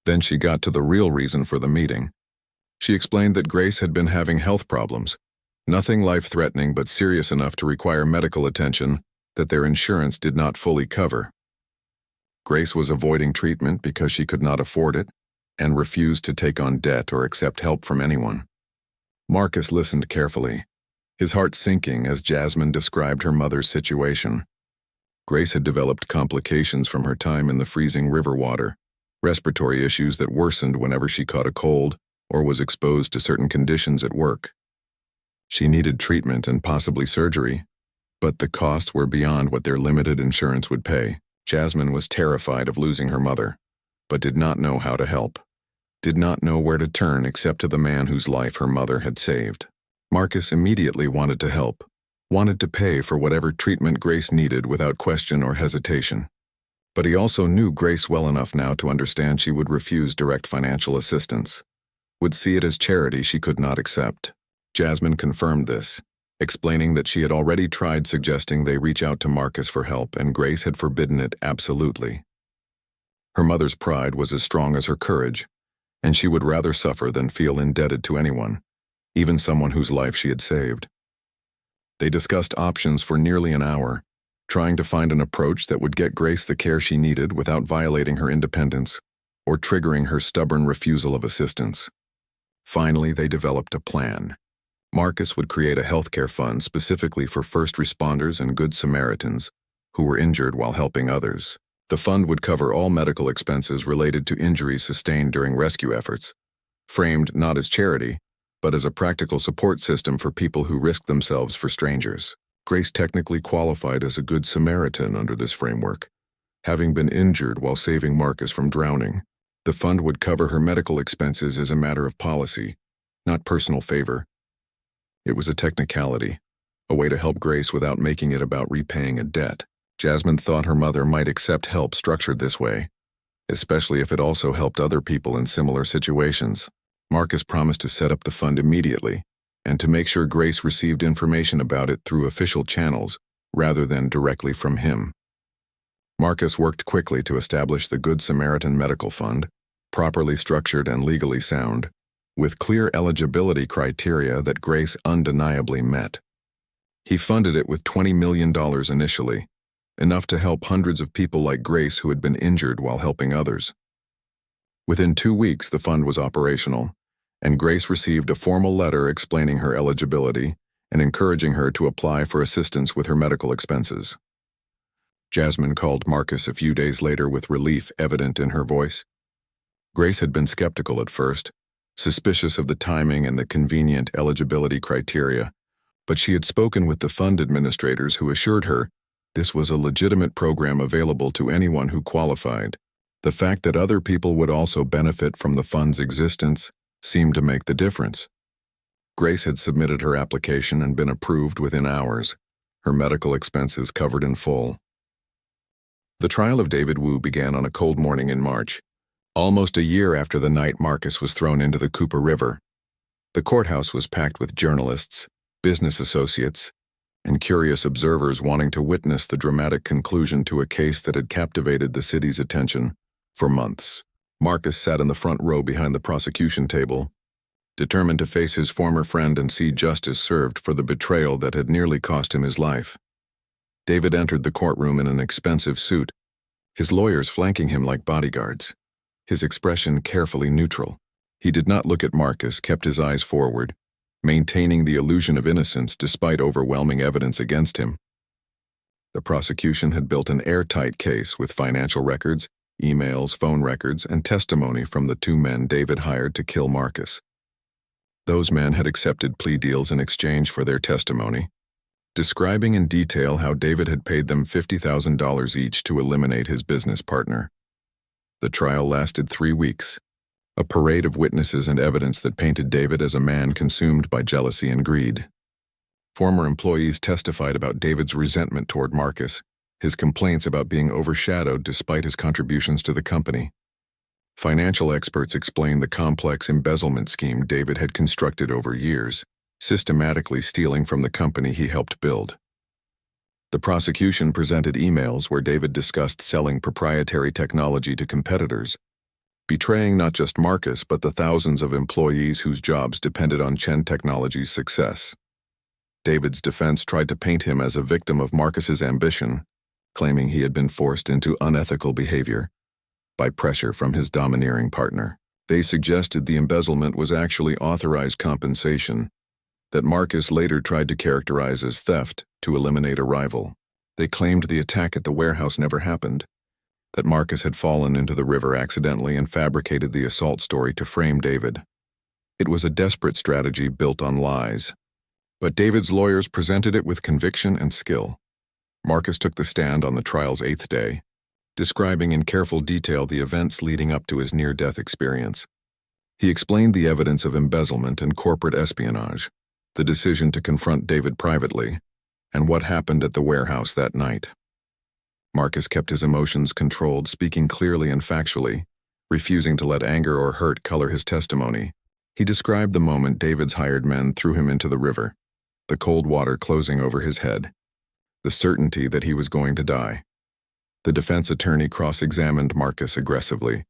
Then she got to the real reason for the meeting. She explained that Grace had been having health problems, nothing life-threatening but serious enough to require medical attention that their insurance did not fully cover. Grace was avoiding treatment because she could not afford it and refused to take on debt or accept help from anyone. Marcus listened carefully, his heart sinking as Jasmine described her mother's situation. Grace had developed complications from her time in the freezing river water, respiratory issues that worsened whenever she caught a cold or was exposed to certain conditions at work. She needed treatment and possibly surgery, but the costs were beyond what their limited insurance would pay. Jasmine was terrified of losing her mother, but did not know how to help, did not know where to turn except to the man whose life her mother had saved. Marcus immediately wanted to help, wanted to pay for whatever treatment Grace needed without question or hesitation. But he also knew Grace well enough now to understand she would refuse direct financial assistance, would see it as charity she could not accept. Jasmine confirmed this, explaining that she had already tried suggesting they reach out to Marcus for help, and Grace had forbidden it absolutely. Her mother's pride was as strong as her courage, and she would rather suffer than feel indebted to anyone, even someone whose life she had saved. They discussed options for nearly an hour, trying to find an approach that would get Grace the care she needed without violating her independence or triggering her stubborn refusal of assistance. Finally, they developed a plan. Marcus would create a healthcare fund specifically for first responders and Good Samaritans who were injured while helping others. The fund would cover all medical expenses related to injuries sustained during rescue efforts, framed not as charity, but as a practical support system for people who risk themselves for strangers. Grace technically qualified as a Good Samaritan under this framework, having been injured while saving Marcus from drowning. The fund would cover her medical expenses as a matter of policy, not personal favor. It was a technicality, a way to help Grace without making it about repaying a debt. Jasmine thought her mother might accept help structured this way, especially if it also helped other people in similar situations. Marcus promised to set up the fund immediately and to make sure Grace received information about it through official channels rather than directly from him. Marcus worked quickly to establish the Good Samaritan Medical Fund, properly structured and legally sound, with clear eligibility criteria that Grace undeniably met. He funded it with $20 million initially, enough to help hundreds of people like Grace who had been injured while helping others. Within 2 weeks, the fund was operational, and Grace received a formal letter explaining her eligibility and encouraging her to apply for assistance with her medical expenses. Jasmine called Marcus a few days later with relief evident in her voice. Grace had been skeptical at first, suspicious of the timing and the convenient eligibility criteria, but she had spoken with the fund administrators who assured her this was a legitimate program available to anyone who qualified. The fact that other people would also benefit from the fund's existence seemed to make the difference. Grace had submitted her application and been approved within hours, her medical expenses covered in full. The trial of David Wu began on a cold morning in March, almost a year after the night Marcus was thrown into the Cooper River. The courthouse was packed with journalists, business associates, and curious observers wanting to witness the dramatic conclusion to a case that had captivated the city's attention for months. Marcus sat in the front row behind the prosecution table, determined to face his former friend and see justice served for the betrayal that had nearly cost him his life. David entered the courtroom in an expensive suit, his lawyers flanking him like bodyguards, his expression carefully neutral. He did not look at Marcus, kept his eyes forward, maintaining the illusion of innocence despite overwhelming evidence against him. The prosecution had built an airtight case with financial records, emails, phone records, and testimony from the 2 men David hired to kill Marcus. Those men had accepted plea deals in exchange for their testimony, describing in detail how David had paid them $50,000 each to eliminate his business partner. The trial lasted 3 weeks, a parade of witnesses and evidence that painted David as a man consumed by jealousy and greed. Former employees testified about David's resentment toward Marcus, his complaints about being overshadowed despite his contributions to the company. Financial experts explained the complex embezzlement scheme David had constructed over years, systematically stealing from the company he helped build. The prosecution presented emails where David discussed selling proprietary technology to competitors, betraying not just Marcus but the thousands of employees whose jobs depended on Chen Technologies' success. David's defense tried to paint him as a victim of Marcus's ambition, claiming he had been forced into unethical behavior by pressure from his domineering partner. They suggested the embezzlement was actually authorized compensation that Marcus later tried to characterize as theft to eliminate a rival. They claimed the attack at the warehouse never happened, that Marcus had fallen into the river accidentally and fabricated the assault story to frame David. It was a desperate strategy built on lies, but David's lawyers presented it with conviction and skill. Marcus took the stand on the trial's 8th day, describing in careful detail the events leading up to his near-death experience. He explained the evidence of embezzlement and corporate espionage, the decision to confront David privately, and what happened at the warehouse that night. Marcus kept his emotions controlled, speaking clearly and factually, refusing to let anger or hurt color his testimony. He described the moment David's hired men threw him into the river, the cold water closing over his head, the certainty that he was going to die. The defense attorney cross-examined Marcus aggressively,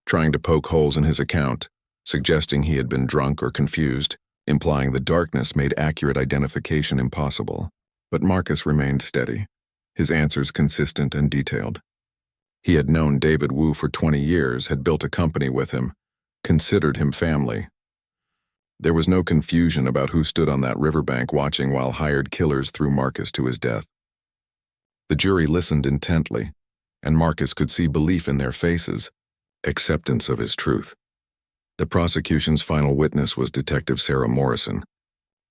trying to poke holes in his account, suggesting he had been drunk or confused, implying the darkness made accurate identification impossible. But Marcus remained steady, his answers consistent and detailed. He had known David Wu for 20 years, had built a company with him, considered him family. There was no confusion about who stood on that riverbank watching while hired killers threw Marcus to his death. The jury listened intently, and Marcus could see belief in their faces, acceptance of his truth. The prosecution's final witness was Detective Sarah Morrison,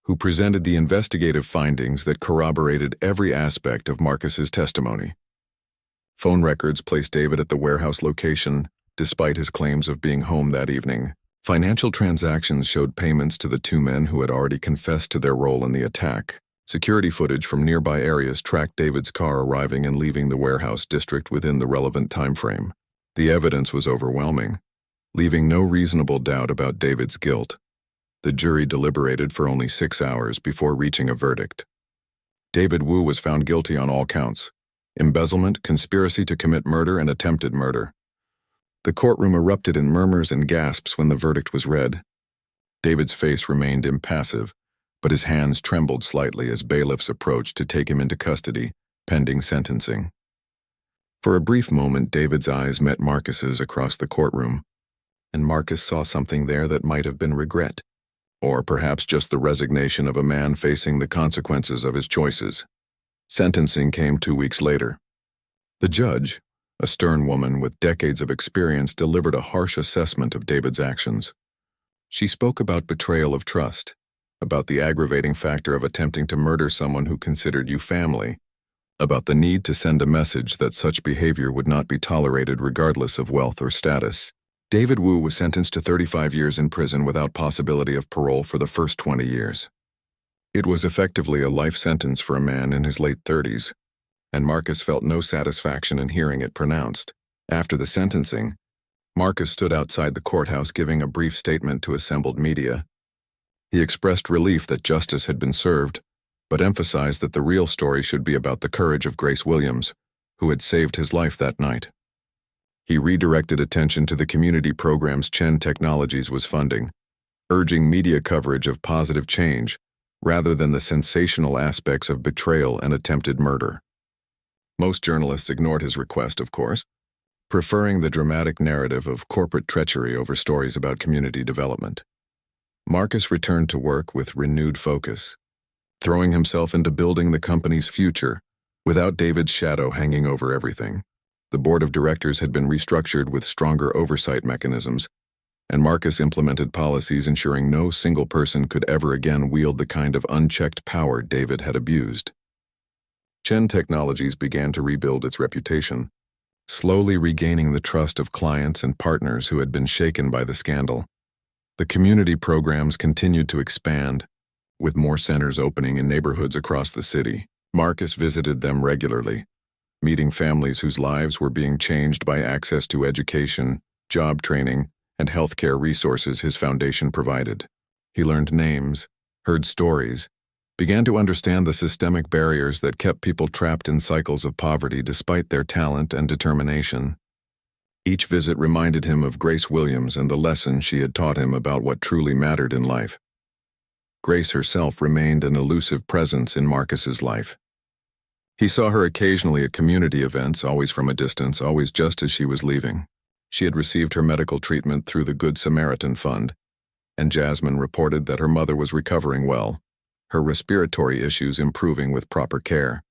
who presented the investigative findings that corroborated every aspect of Marcus's testimony. Phone records placed David at the warehouse location, despite his claims of being home that evening. Financial transactions showed payments to the two men who had already confessed to their role in the attack. Security footage from nearby areas tracked David's car arriving and leaving the warehouse district within the relevant time frame. The evidence was overwhelming, leaving no reasonable doubt about David's guilt. The jury deliberated for only 6 hours before reaching a verdict. David Wu was found guilty on all counts: embezzlement, conspiracy to commit murder, and attempted murder. The courtroom erupted in murmurs and gasps when the verdict was read. David's face remained impassive, but his hands trembled slightly as bailiffs approached to take him into custody, pending sentencing. For a brief moment, David's eyes met Marcus's across the courtroom, and Marcus saw something there that might have been regret, or perhaps just the resignation of a man facing the consequences of his choices. Sentencing came 2 weeks later. The judge, a stern woman with decades of experience, delivered a harsh assessment of David's actions. She spoke about betrayal of trust, about the aggravating factor of attempting to murder someone who considered you family, about the need to send a message that such behavior would not be tolerated regardless of wealth or status. David Wu was sentenced to 35 years in prison without possibility of parole for the first 20 years. It was effectively a life sentence for a man in his late 30s, and Marcus felt no satisfaction in hearing it pronounced. After the sentencing, Marcus stood outside the courthouse giving a brief statement to assembled media. He expressed relief that justice had been served, but emphasized that the real story should be about the courage of Grace Williams, who had saved his life that night. He redirected attention to the community programs Chen Technologies was funding, urging media coverage of positive change rather than the sensational aspects of betrayal and attempted murder. Most journalists ignored his request, of course, preferring the dramatic narrative of corporate treachery over stories about community development. Marcus returned to work with renewed focus, throwing himself into building the company's future without David's shadow hanging over everything. The board of directors had been restructured with stronger oversight mechanisms, and Marcus implemented policies ensuring no single person could ever again wield the kind of unchecked power David had abused. Chen Technologies began to rebuild its reputation, slowly regaining the trust of clients and partners who had been shaken by the scandal. The community programs continued to expand, with more centers opening in neighborhoods across the city. Marcus visited them regularly, meeting families whose lives were being changed by access to education, job training, and healthcare resources his foundation provided. He learned names, heard stories, began to understand the systemic barriers that kept people trapped in cycles of poverty despite their talent and determination. Each visit reminded him of Grace Williams and the lesson she had taught him about what truly mattered in life. Grace herself remained an elusive presence in Marcus's life. He saw her occasionally at community events, always from a distance, always just as she was leaving. She had received her medical treatment through the Good Samaritan Fund, and Jasmine reported that her mother was recovering well, her respiratory issues improving with proper care.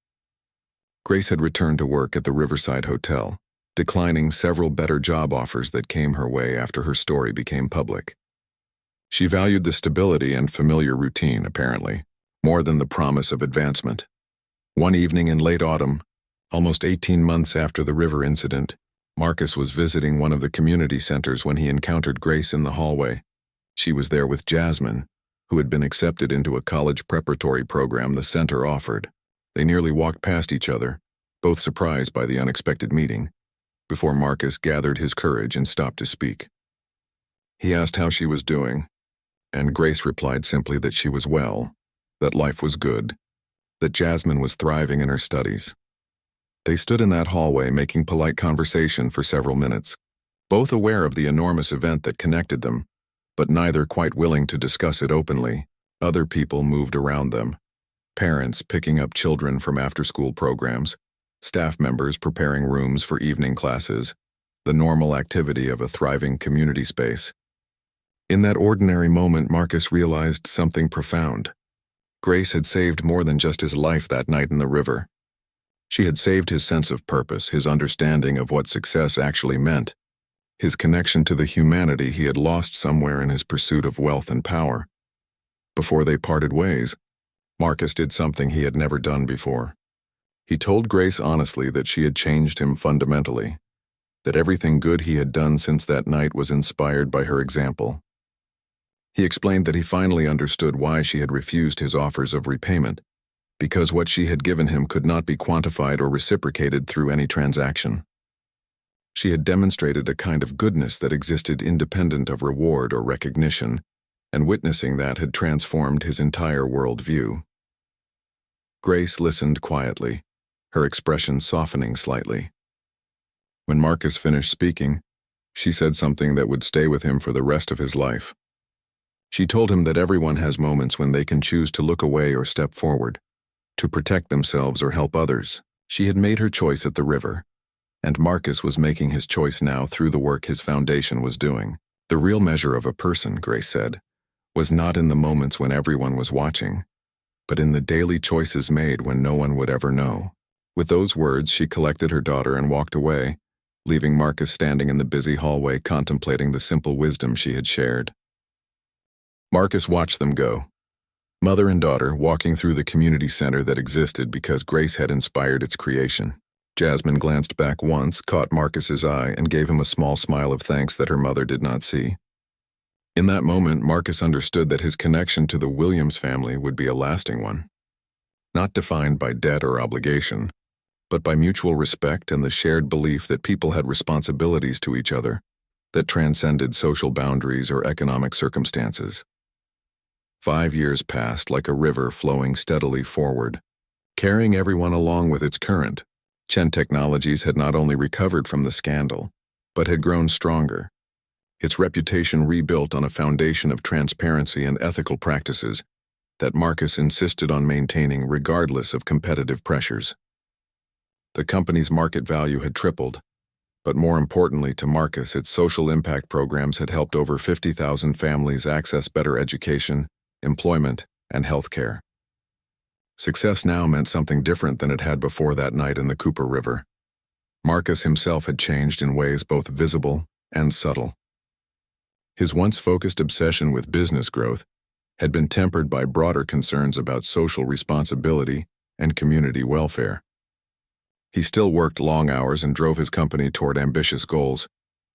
Grace had returned to work at the Riverside Hotel, declining several better job offers that came her way after her story became public. She valued the stability and familiar routine, apparently, more than the promise of advancement. One evening in late autumn, almost 18 months after the river incident, Marcus was visiting one of the community centers when he encountered Grace in the hallway. She was there with Jasmine, who had been accepted into a college preparatory program the center offered. They nearly walked past each other, both surprised by the unexpected meeting, before Marcus gathered his courage and stopped to speak. He asked how she was doing, and Grace replied simply that she was well, that life was good, that Jasmine was thriving in her studies. They stood in that hallway making polite conversation for several minutes, both aware of the enormous event that connected them, but neither quite willing to discuss it openly. Other people moved around them, parents picking up children from after-school programs, staff members preparing rooms for evening classes, the normal activity of a thriving community space. In that ordinary moment, Marcus realized something profound. Grace had saved more than just his life that night in the river. She had saved his sense of purpose, his understanding of what success actually meant, his connection to the humanity he had lost somewhere in his pursuit of wealth and power. Before they parted ways, Marcus did something he had never done before. He told Grace honestly that she had changed him fundamentally, that everything good he had done since that night was inspired by her example. He explained that he finally understood why she had refused his offers of repayment, because what she had given him could not be quantified or reciprocated through any transaction. She had demonstrated a kind of goodness that existed independent of reward or recognition, and witnessing that had transformed his entire worldview. Grace listened quietly, her expression softening slightly. When Marcus finished speaking, she said something that would stay with him for the rest of his life. She told him that everyone has moments when they can choose to look away or step forward, to protect themselves or help others. She had made her choice at the river, and Marcus was making his choice now through the work his foundation was doing. The real measure of a person, Grace said, was not in the moments when everyone was watching, but in the daily choices made when no one would ever know. With those words, she collected her daughter and walked away, leaving Marcus standing in the busy hallway contemplating the simple wisdom she had shared. Marcus watched them go, mother and daughter walking through the community center that existed because Grace had inspired its creation. Jasmine glanced back once, caught Marcus's eye, and gave him a small smile of thanks that her mother did not see. In that moment, Marcus understood that his connection to the Williams family would be a lasting one, not defined by debt or obligation, but by mutual respect and the shared belief that people had responsibilities to each other that transcended social boundaries or economic circumstances. 5 years passed like a river flowing steadily forward, carrying everyone along with its current. Chen Technologies had not only recovered from the scandal, but had grown stronger, its reputation rebuilt on a foundation of transparency and ethical practices that Marcus insisted on maintaining regardless of competitive pressures. The company's market value had tripled, but more importantly to Marcus, its social impact programs had helped over 50,000 families access better education, employment, and health care. Success now meant something different than it had before that night in the Cooper River. Marcus himself had changed in ways both visible and subtle. His once focused obsession with business growth had been tempered by broader concerns about social responsibility and community welfare. He still worked long hours and drove his company toward ambitious goals,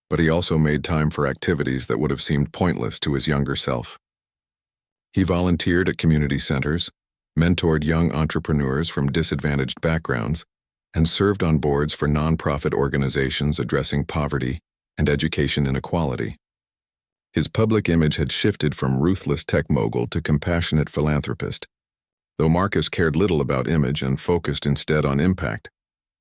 but he also made time for activities that would have seemed pointless to his younger self. He volunteered at community centers, mentored young entrepreneurs from disadvantaged backgrounds, and served on boards for nonprofit organizations addressing poverty and education inequality. His public image had shifted from ruthless tech mogul to compassionate philanthropist. Though Marcus cared little about image and focused instead on impact,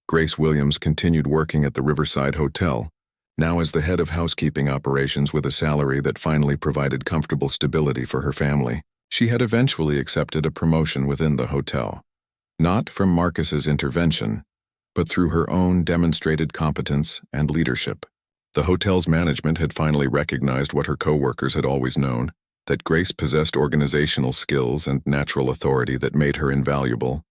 Grace Williams continued working at the Riverside Hotel, now as the head of housekeeping operations with a salary that finally provided comfortable stability for her family. She had eventually accepted a promotion within the hotel, not from Marcus's intervention, but through her own demonstrated competence and leadership. The hotel's management had finally recognized what her co-workers had always known, that Grace possessed organizational skills and natural authority that made her invaluable.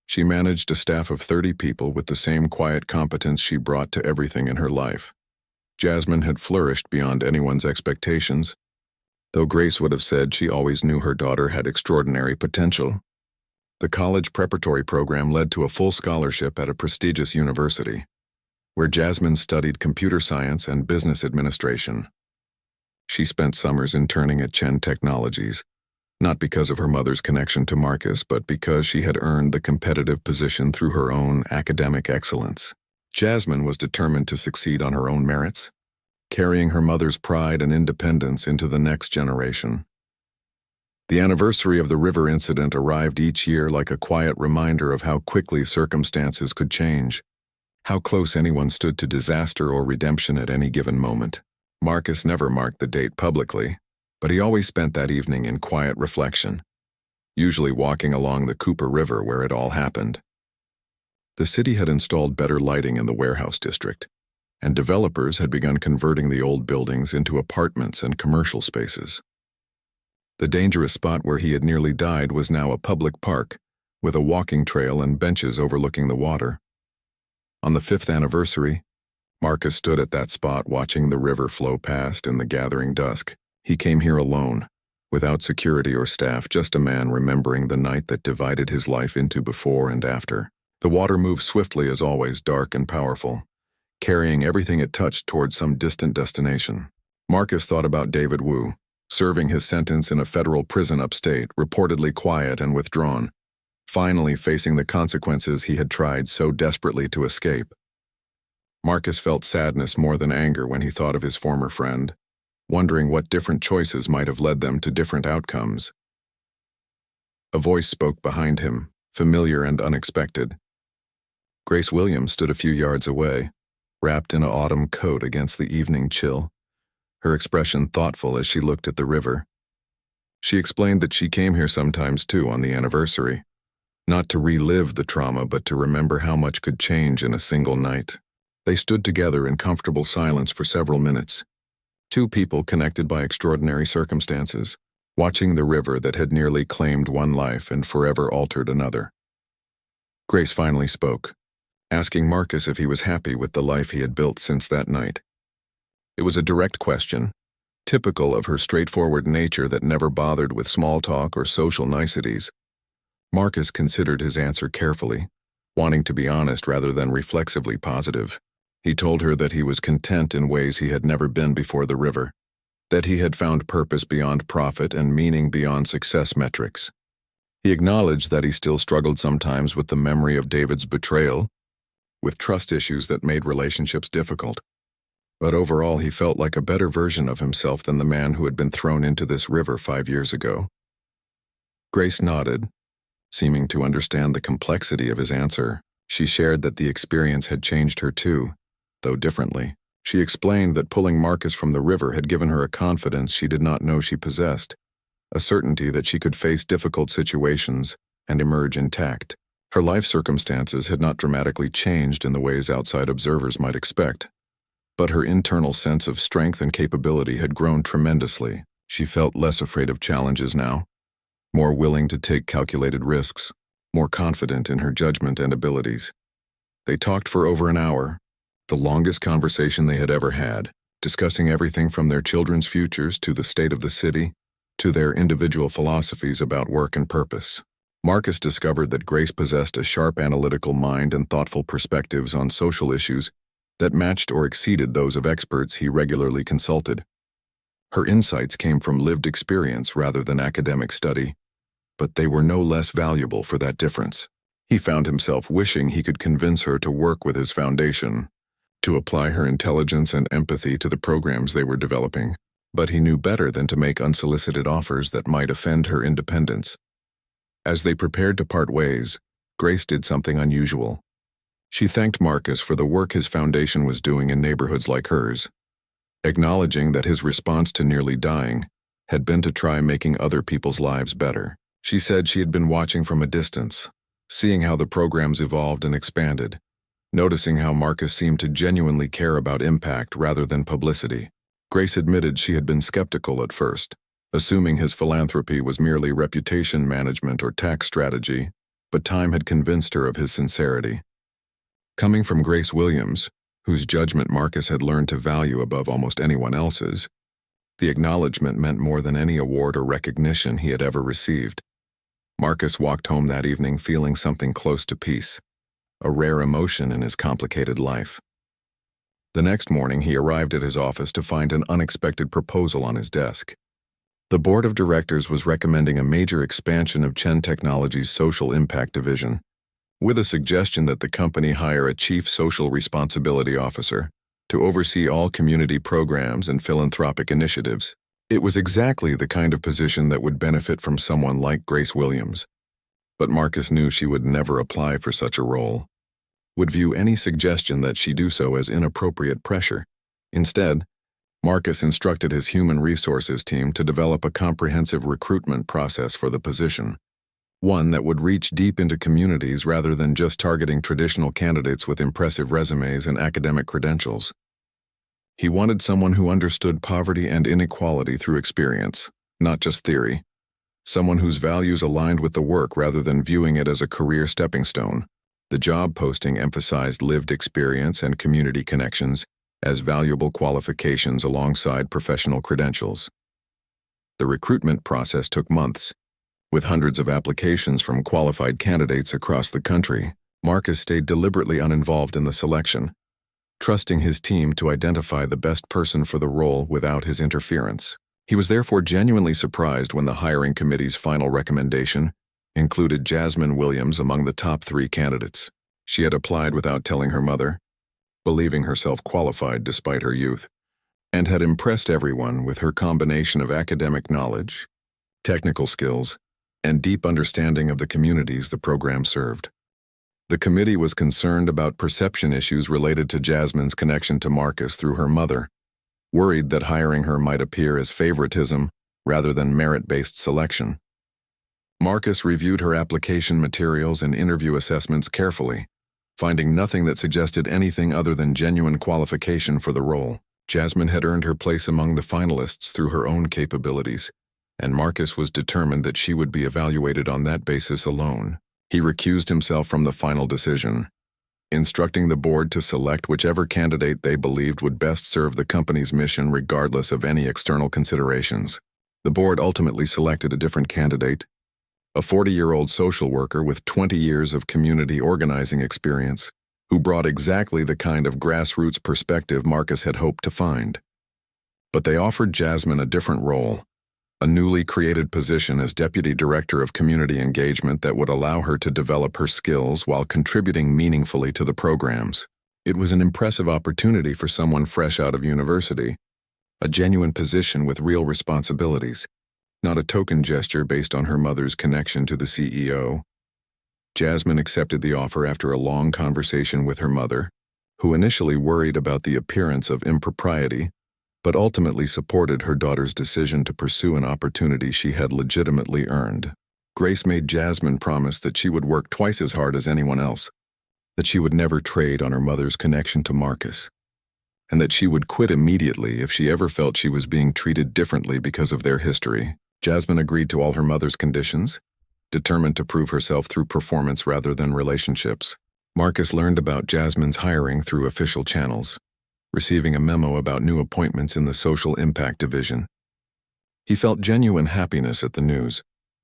She managed a staff of 30 people with the same quiet competence she brought to everything in her life. Jasmine had flourished beyond anyone's expectations, though Grace would have said she always knew her daughter had extraordinary potential. The college preparatory program led to a full scholarship at a prestigious university, where Jasmine studied computer science and business administration. She spent summers interning at Chen Technologies, not because of her mother's connection to Marcus, but because she had earned the competitive position through her own academic excellence. Jasmine was determined to succeed on her own merits, carrying her mother's pride and independence into the next generation. The anniversary of the river incident arrived each year like a quiet reminder of how quickly circumstances could change, how close anyone stood to disaster or redemption at any given moment. Marcus never marked the date publicly, but he always spent that evening in quiet reflection, usually walking along the Cooper River where it all happened. The city had installed better lighting in the warehouse district, and developers had begun converting the old buildings into apartments and commercial spaces. The dangerous spot where he had nearly died was now a public park, with a walking trail and benches overlooking the water. On the 5th anniversary, Marcus stood at that spot watching the river flow past in the gathering dusk. He came here alone, without security or staff, just a man remembering the night that divided his life into before and after. The water moved swiftly as always, dark and powerful, carrying everything it touched towards some distant destination. Marcus thought about David Wu, serving his sentence in a federal prison upstate, reportedly quiet and withdrawn, finally facing the consequences he had tried so desperately to escape. Marcus felt sadness more than anger when he thought of his former friend, wondering what different choices might have led them to different outcomes. A voice spoke behind him, familiar and unexpected. Grace Williams stood a few yards away, wrapped in an autumn coat against the evening chill, her expression thoughtful as she looked at the river. She explained that she came here sometimes too on the anniversary, not to relive the trauma but to remember how much could change in a single night. They stood together in comfortable silence for several minutes, two people connected by extraordinary circumstances, watching the river that had nearly claimed one life and forever altered another. Grace finally spoke, asking Marcus if he was happy with the life he had built since that night. It was a direct question, typical of her straightforward nature that never bothered with small talk or social niceties. Marcus considered his answer carefully, wanting to be honest rather than reflexively positive. He told her that he was content in ways he had never been before the river, that he had found purpose beyond profit and meaning beyond success metrics. He acknowledged that he still struggled sometimes with the memory of David's betrayal, with trust issues that made relationships difficult. But overall, he felt like a better version of himself than the man who had been thrown into this river 5 years ago. Grace nodded, seeming to understand the complexity of his answer. She shared that the experience had changed her too, though differently. She explained that pulling Marcus from the river had given her a confidence she did not know she possessed, a certainty that she could face difficult situations and emerge intact. Her life circumstances had not dramatically changed in the ways outside observers might expect, but her internal sense of strength and capability had grown tremendously. She felt less afraid of challenges now, more willing to take calculated risks, more confident in her judgment and abilities. They talked for over an hour, the longest conversation they had ever had, discussing everything from their children's futures to the state of the city, to their individual philosophies about work and purpose. Marcus discovered that Grace possessed a sharp analytical mind and thoughtful perspectives on social issues that matched or exceeded those of experts he regularly consulted. Her insights came from lived experience rather than academic study, but they were no less valuable for that difference. He found himself wishing he could convince her to work with his foundation, to apply her intelligence and empathy to the programs they were developing. But he knew better than to make unsolicited offers that might offend her independence. As they prepared to part ways, Grace did something unusual. She thanked Marcus for the work his foundation was doing in neighborhoods like hers, acknowledging that his response to nearly dying had been to try making other people's lives better. She said she had been watching from a distance, seeing how the programs evolved and expanded, noticing how Marcus seemed to genuinely care about impact rather than publicity. Grace admitted she had been skeptical at first, assuming his philanthropy was merely reputation management or tax strategy, but time had convinced her of his sincerity. Coming from Grace Williams, whose judgment Marcus had learned to value above almost anyone else's, the acknowledgement meant more than any award or recognition he had ever received. Marcus walked home that evening feeling something close to peace, a rare emotion in his complicated life. The next morning, he arrived at his office to find an unexpected proposal on his desk. The board of directors was recommending a major expansion of Chen Technologies' social impact division, with a suggestion that the company hire a chief social responsibility officer to oversee all community programs and philanthropic initiatives. It was exactly the kind of position that would benefit from someone like Grace Williams. But Marcus knew she would never apply for such a role, would view any suggestion that she do so as inappropriate pressure. Instead, Marcus instructed his human resources team to develop a comprehensive recruitment process for the position, one that would reach deep into communities rather than just targeting traditional candidates with impressive resumes and academic credentials. He wanted someone who understood poverty and inequality through experience, not just theory, someone whose values aligned with the work rather than viewing it as a career stepping stone. The job posting emphasized lived experience and community connections as valuable qualifications alongside professional credentials. The recruitment process took months. With hundreds of applications from qualified candidates across the country, Marcus stayed deliberately uninvolved in the selection, trusting his team to identify the best person for the role without his interference. He was therefore genuinely surprised when the hiring committee's final recommendation included Jasmine Williams among the top 3 candidates. She had applied without telling her mother, believing herself qualified despite her youth, and had impressed everyone with her combination of academic knowledge, technical skills, and deep understanding of the communities the program served. The committee was concerned about perception issues related to Jasmine's connection to Marcus through her mother, worried that hiring her might appear as favoritism rather than merit-based selection. Marcus reviewed her application materials and interview assessments carefully, finding nothing that suggested anything other than genuine qualification for the role. Jasmine had earned her place among the finalists through her own capabilities, and Marcus was determined that she would be evaluated on that basis alone. He recused himself from the final decision, instructing the board to select whichever candidate they believed would best serve the company's mission regardless of any external considerations. The board ultimately selected a different candidate, a 40-year-old social worker with 20 years of community organizing experience, who brought exactly the kind of grassroots perspective Marcus had hoped to find. But they offered Jasmine a different role, a newly created position as Deputy Director of Community Engagement that would allow her to develop her skills while contributing meaningfully to the programs. It was an impressive opportunity for someone fresh out of university, a genuine position with real responsibilities, not a token gesture based on her mother's connection to the CEO. Jasmine accepted the offer after a long conversation with her mother, who initially worried about the appearance of impropriety, but ultimately supported her daughter's decision to pursue an opportunity she had legitimately earned. Grace made Jasmine promise that she would work twice as hard as anyone else, that she would never trade on her mother's connection to Marcus, and that she would quit immediately if she ever felt she was being treated differently because of their history. Jasmine agreed to all her mother's conditions, determined to prove herself through performance rather than relationships. Marcus learned about Jasmine's hiring through official channels, receiving a memo about new appointments in the Social Impact Division. He felt genuine happiness at the news,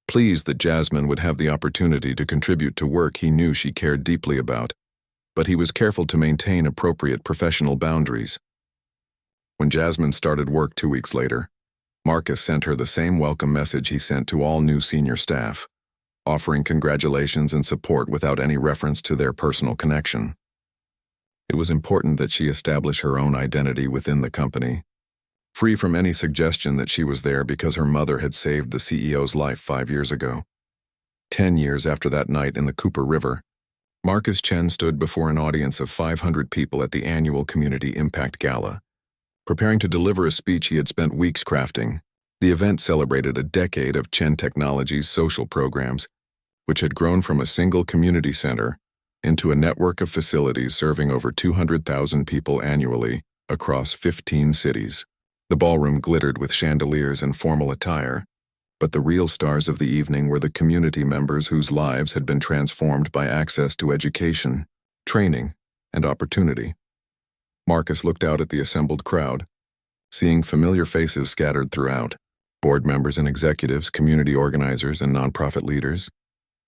pleased that Jasmine would have the opportunity to contribute to work he knew she cared deeply about, but he was careful to maintain appropriate professional boundaries. When Jasmine started work 2 weeks later, Marcus sent her the same welcome message he sent to all new senior staff, offering congratulations and support without any reference to their personal connection. It was important that she establish her own identity within the company, free from any suggestion that she was there because her mother had saved the CEO's life 5 years ago. 10 years after that night in the Cooper River, Marcus Chen stood before an audience of 500 people at the annual Community Impact Gala. Preparing to deliver a speech he had spent weeks crafting, the event celebrated a decade of Chen Technologies' social programs, which had grown from a single community center into a network of facilities serving over 200,000 people annually across 15 cities. The ballroom glittered with chandeliers and formal attire, but the real stars of the evening were the community members whose lives had been transformed by access to education, training, and opportunity. Marcus looked out at the assembled crowd, seeing familiar faces scattered throughout: board members and executives, community organizers and nonprofit leaders,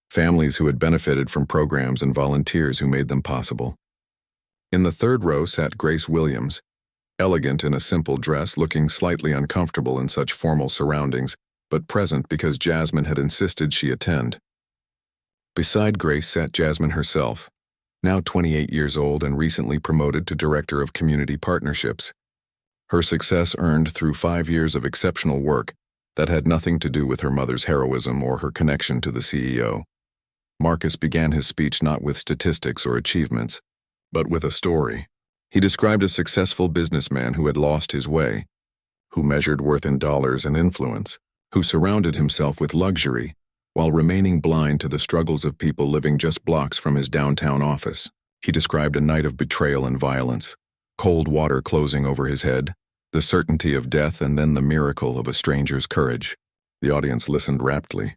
families who had benefited from programs and volunteers who made them possible. In the third row sat Grace Williams, elegant in a simple dress, looking slightly uncomfortable in such formal surroundings, but present because Jasmine had insisted she attend. Beside Grace sat Jasmine herself, now 28 years old and recently promoted to Director of Community Partnerships. Her success earned through 5 years of exceptional work that had nothing to do with her mother's heroism or her connection to the CEO. Marcus began his speech not with statistics or achievements, but with a story. He described a successful businessman who had lost his way, who measured worth in dollars and influence, who surrounded himself with luxury while remaining blind to the struggles of people living just blocks from his downtown office. He described a night of betrayal and violence, cold water closing over his head, the certainty of death, and then the miracle of a stranger's courage. The audience listened raptly,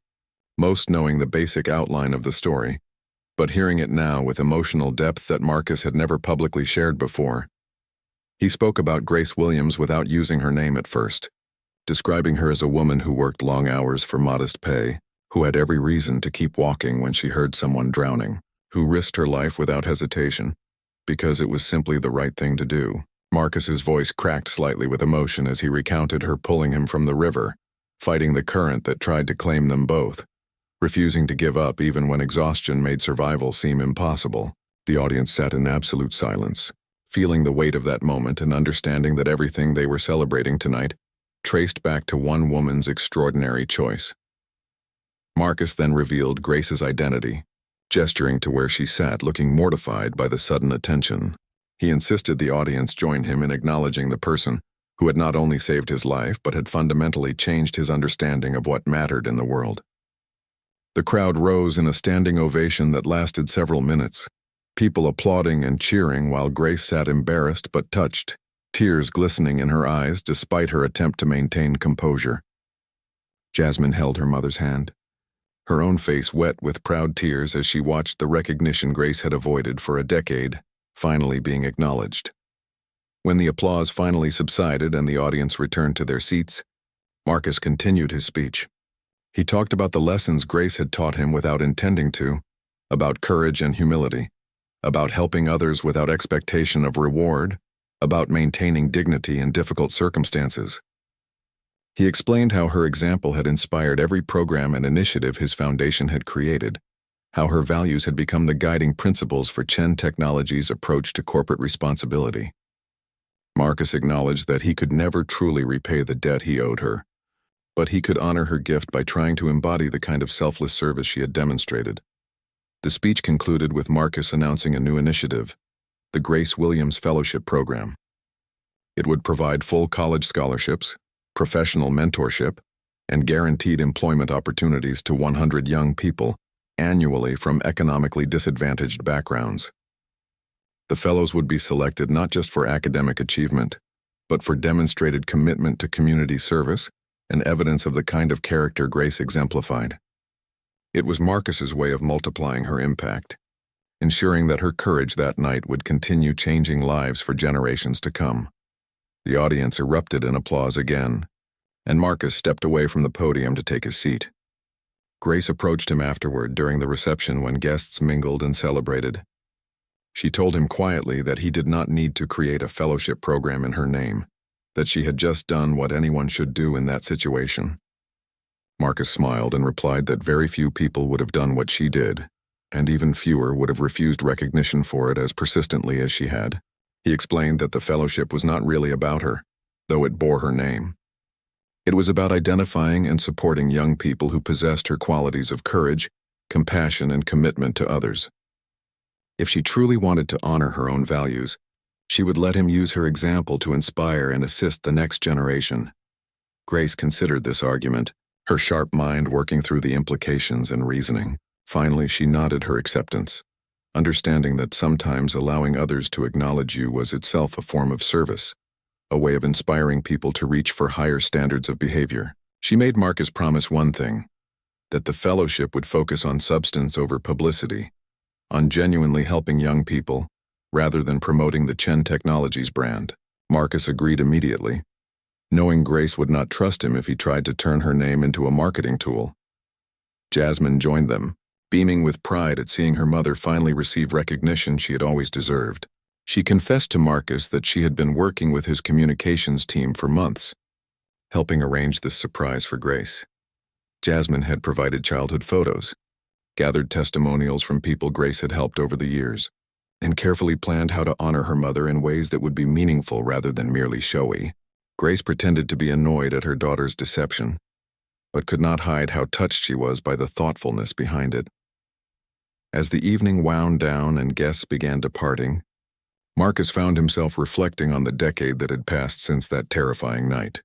most knowing the basic outline of the story, but hearing it now with emotional depth that Marcus had never publicly shared before. He spoke about Grace Williams without using her name at first, describing her as a woman who worked long hours for modest pay, who had every reason to keep walking when she heard someone drowning, who risked her life without hesitation, because it was simply the right thing to do. Marcus's voice cracked slightly with emotion as he recounted her pulling him from the river, fighting the current that tried to claim them both, refusing to give up even when exhaustion made survival seem impossible. The audience sat in absolute silence, feeling the weight of that moment and understanding that everything they were celebrating tonight traced back to one woman's extraordinary choice. Marcus then revealed Grace's identity, gesturing to where she sat, looking mortified by the sudden attention. He insisted the audience join him in acknowledging the person who had not only saved his life but had fundamentally changed his understanding of what mattered in the world. The crowd rose in a standing ovation that lasted several minutes, people applauding and cheering while Grace sat embarrassed but touched, tears glistening in her eyes despite her attempt to maintain composure. Jasmine held her mother's hand, her own face wet with proud tears as she watched the recognition Grace had avoided for a decade finally being acknowledged. When the applause finally subsided and the audience returned to their seats, Marcus continued his speech. He talked about the lessons Grace had taught him without intending to, about courage and humility, about helping others without expectation of reward, about maintaining dignity in difficult circumstances. He explained how her example had inspired every program and initiative his foundation had created, how her values had become the guiding principles for Chen Technologies' approach to corporate responsibility. Marcus acknowledged that he could never truly repay the debt he owed her, but he could honor her gift by trying to embody the kind of selfless service she had demonstrated. The speech concluded with Marcus announcing a new initiative, the Grace Williams Fellowship Program. It would provide full college scholarships, professional mentorship, and guaranteed employment opportunities to 100 young people annually from economically disadvantaged backgrounds. The fellows would be selected not just for academic achievement, but for demonstrated commitment to community service and evidence of the kind of character Grace exemplified. It was Marcus's way of multiplying her impact, ensuring that her courage that night would continue changing lives for generations to come. The audience erupted in applause again, and Marcus stepped away from the podium to take his seat. Grace approached him afterward during the reception when guests mingled and celebrated. She told him quietly that he did not need to create a fellowship program in her name, that she had just done what anyone should do in that situation. Marcus smiled and replied that very few people would have done what she did, and even fewer would have refused recognition for it as persistently as she had. He explained that the fellowship was not really about her, though it bore her name. It was about identifying and supporting young people who possessed her qualities of courage, compassion, and commitment to others. If she truly wanted to honor her own values, she would let him use her example to inspire and assist the next generation. Grace considered this argument, her sharp mind working through the implications and reasoning. Finally, she nodded her acceptance, understanding that sometimes allowing others to acknowledge you was itself a form of service, a way of inspiring people to reach for higher standards of behavior. She made Marcus promise one thing, that the fellowship would focus on substance over publicity, on genuinely helping young people, rather than promoting the Chen Technologies brand. Marcus agreed immediately, knowing Grace would not trust him if he tried to turn her name into a marketing tool. Jasmine joined them, beaming with pride at seeing her mother finally receive recognition she had always deserved. She confessed to Marcus that she had been working with his communications team for months, helping arrange this surprise for Grace. Jasmine had provided childhood photos, gathered testimonials from people Grace had helped over the years, and carefully planned how to honor her mother in ways that would be meaningful rather than merely showy. Grace pretended to be annoyed at her daughter's deception, but could not hide how touched she was by the thoughtfulness behind it. As the evening wound down and guests began departing, Marcus found himself reflecting on the decade that had passed since that terrifying night.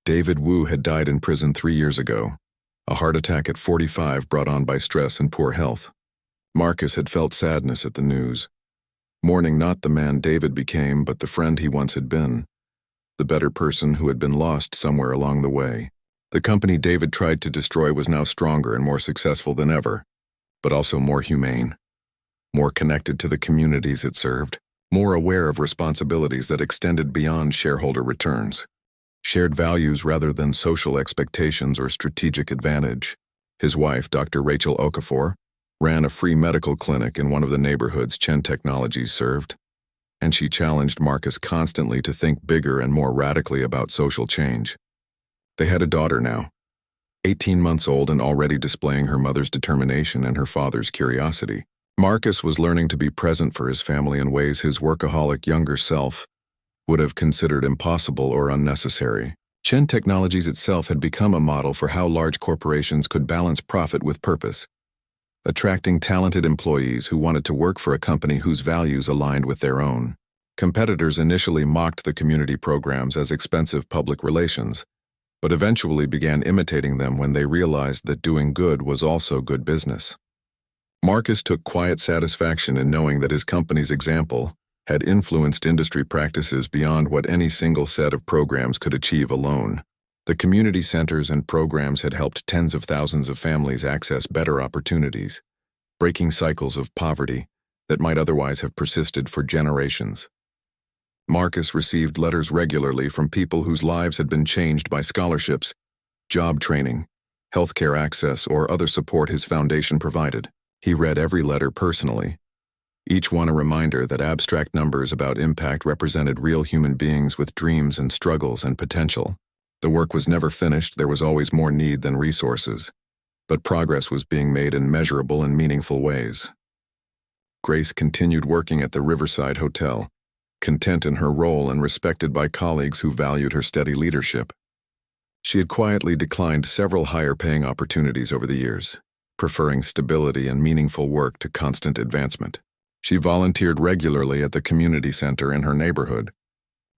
David Wu had died in prison 3 years ago, a heart attack at 45 brought on by stress and poor health. Marcus had felt sadness at the news, mourning not the man David became, but the friend he once had been, the better person who had been lost somewhere along the way. The company David tried to destroy was now stronger and more successful than ever, but also more humane, more connected to the communities it served, more aware of responsibilities that extended beyond shareholder returns. Shared values rather than social expectations or strategic advantage. His wife, Dr. Rachel Okafor, ran a free medical clinic in one of the neighborhoods Chen Technologies served, and she challenged Marcus constantly to think bigger and more radically about social change. They had a daughter now, 18 months old and already displaying her mother's determination and her father's curiosity. Marcus was learning to be present for his family in ways his workaholic younger self would have considered impossible or unnecessary. Chen Technologies itself had become a model for how large corporations could balance profit with purpose, attracting talented employees who wanted to work for a company whose values aligned with their own. Competitors initially mocked the community programs as expensive public relations, but eventually began imitating them when they realized that doing good was also good business. Marcus took quiet satisfaction in knowing that his company's example had influenced industry practices beyond what any single set of programs could achieve alone. The community centers and programs had helped tens of thousands of families access better opportunities, breaking cycles of poverty that might otherwise have persisted for generations. Marcus received letters regularly from people whose lives had been changed by scholarships, job training, healthcare access, or other support his foundation provided. He read every letter personally, each one a reminder that abstract numbers about impact represented real human beings with dreams and struggles and potential. The work was never finished, there was always more need than resources, but progress was being made in measurable and meaningful ways. Grace continued working at the Riverside Hotel, content in her role and respected by colleagues who valued her steady leadership. She had quietly declined several higher-paying opportunities over the years, preferring stability and meaningful work to constant advancement. She volunteered regularly at the community center in her neighborhood,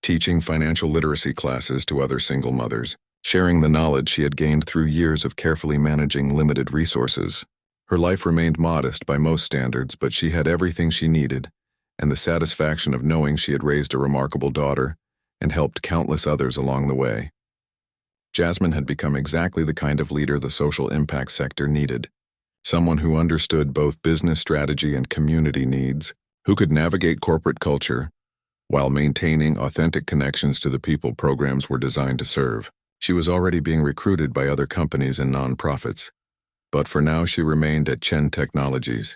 teaching financial literacy classes to other single mothers, sharing the knowledge she had gained through years of carefully managing limited resources. Her life remained modest by most standards, but she had everything she needed, and the satisfaction of knowing she had raised a remarkable daughter and helped countless others along the way. Jasmine had become exactly the kind of leader the social impact sector needed. Someone who understood both business strategy and community needs, who could navigate corporate culture while maintaining authentic connections to the people programs were designed to serve. She was already being recruited by other companies and nonprofits, but for now she remained at Chen Technologies,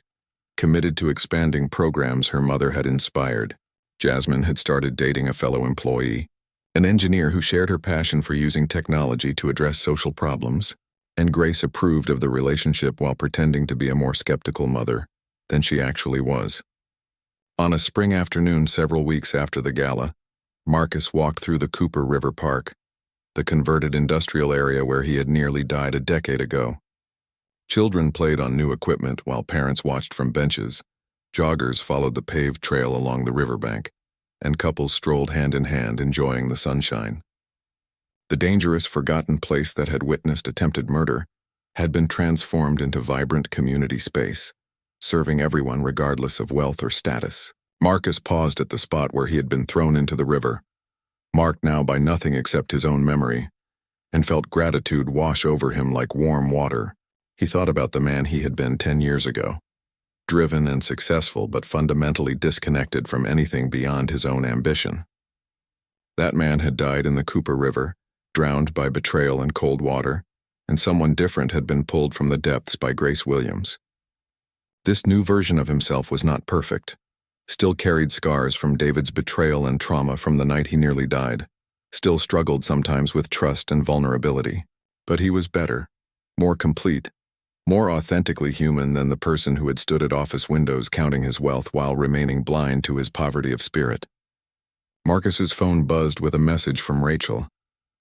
committed to expanding programs her mother had inspired. Jasmine had started dating a fellow employee, an engineer who shared her passion for using technology to address social problems, and Grace approved of the relationship while pretending to be a more skeptical mother than she actually was. On a spring afternoon several weeks after the gala, Marcus walked through the Cooper River Park, the converted industrial area where he had nearly died a decade ago. Children played on new equipment while parents watched from benches. Joggers followed the paved trail along the riverbank, and couples strolled hand in hand enjoying the sunshine. The dangerous, forgotten place that had witnessed attempted murder had been transformed into vibrant community space, serving everyone regardless of wealth or status. Marcus paused at the spot where he had been thrown into the river, marked now by nothing except his own memory, and felt gratitude wash over him like warm water. He thought about the man he had been 10 years ago, driven and successful but fundamentally disconnected from anything beyond his own ambition. That man had died in the Cooper River, drowned by betrayal and cold water, and someone different had been pulled from the depths by Grace Williams. This new version of himself was not perfect, still carried scars from David's betrayal and trauma from the night he nearly died, still struggled sometimes with trust and vulnerability. But he was better, more complete, more authentically human than the person who had stood at office windows counting his wealth while remaining blind to his poverty of spirit. Marcus's phone buzzed with a message from Rachel,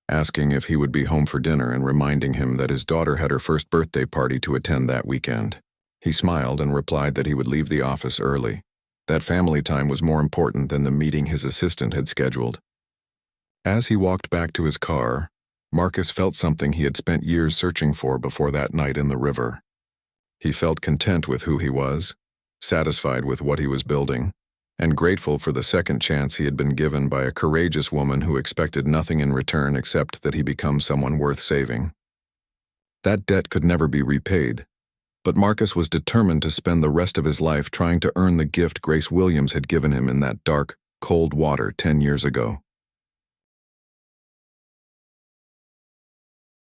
asking if he would be home for dinner and reminding him that his daughter had her first birthday party to attend that weekend. He smiled and replied that he would leave the office early. That family time was more important than the meeting his assistant had scheduled. As he walked back to his car, Marcus felt something he had spent years searching for before that night in the river. He felt content with who he was, satisfied with what he was building, and grateful for the second chance he had been given by a courageous woman who expected nothing in return except that he become someone worth saving. That debt could never be repaid, but Marcus was determined to spend the rest of his life trying to earn the gift Grace Williams had given him in that dark, cold water 10 years ago.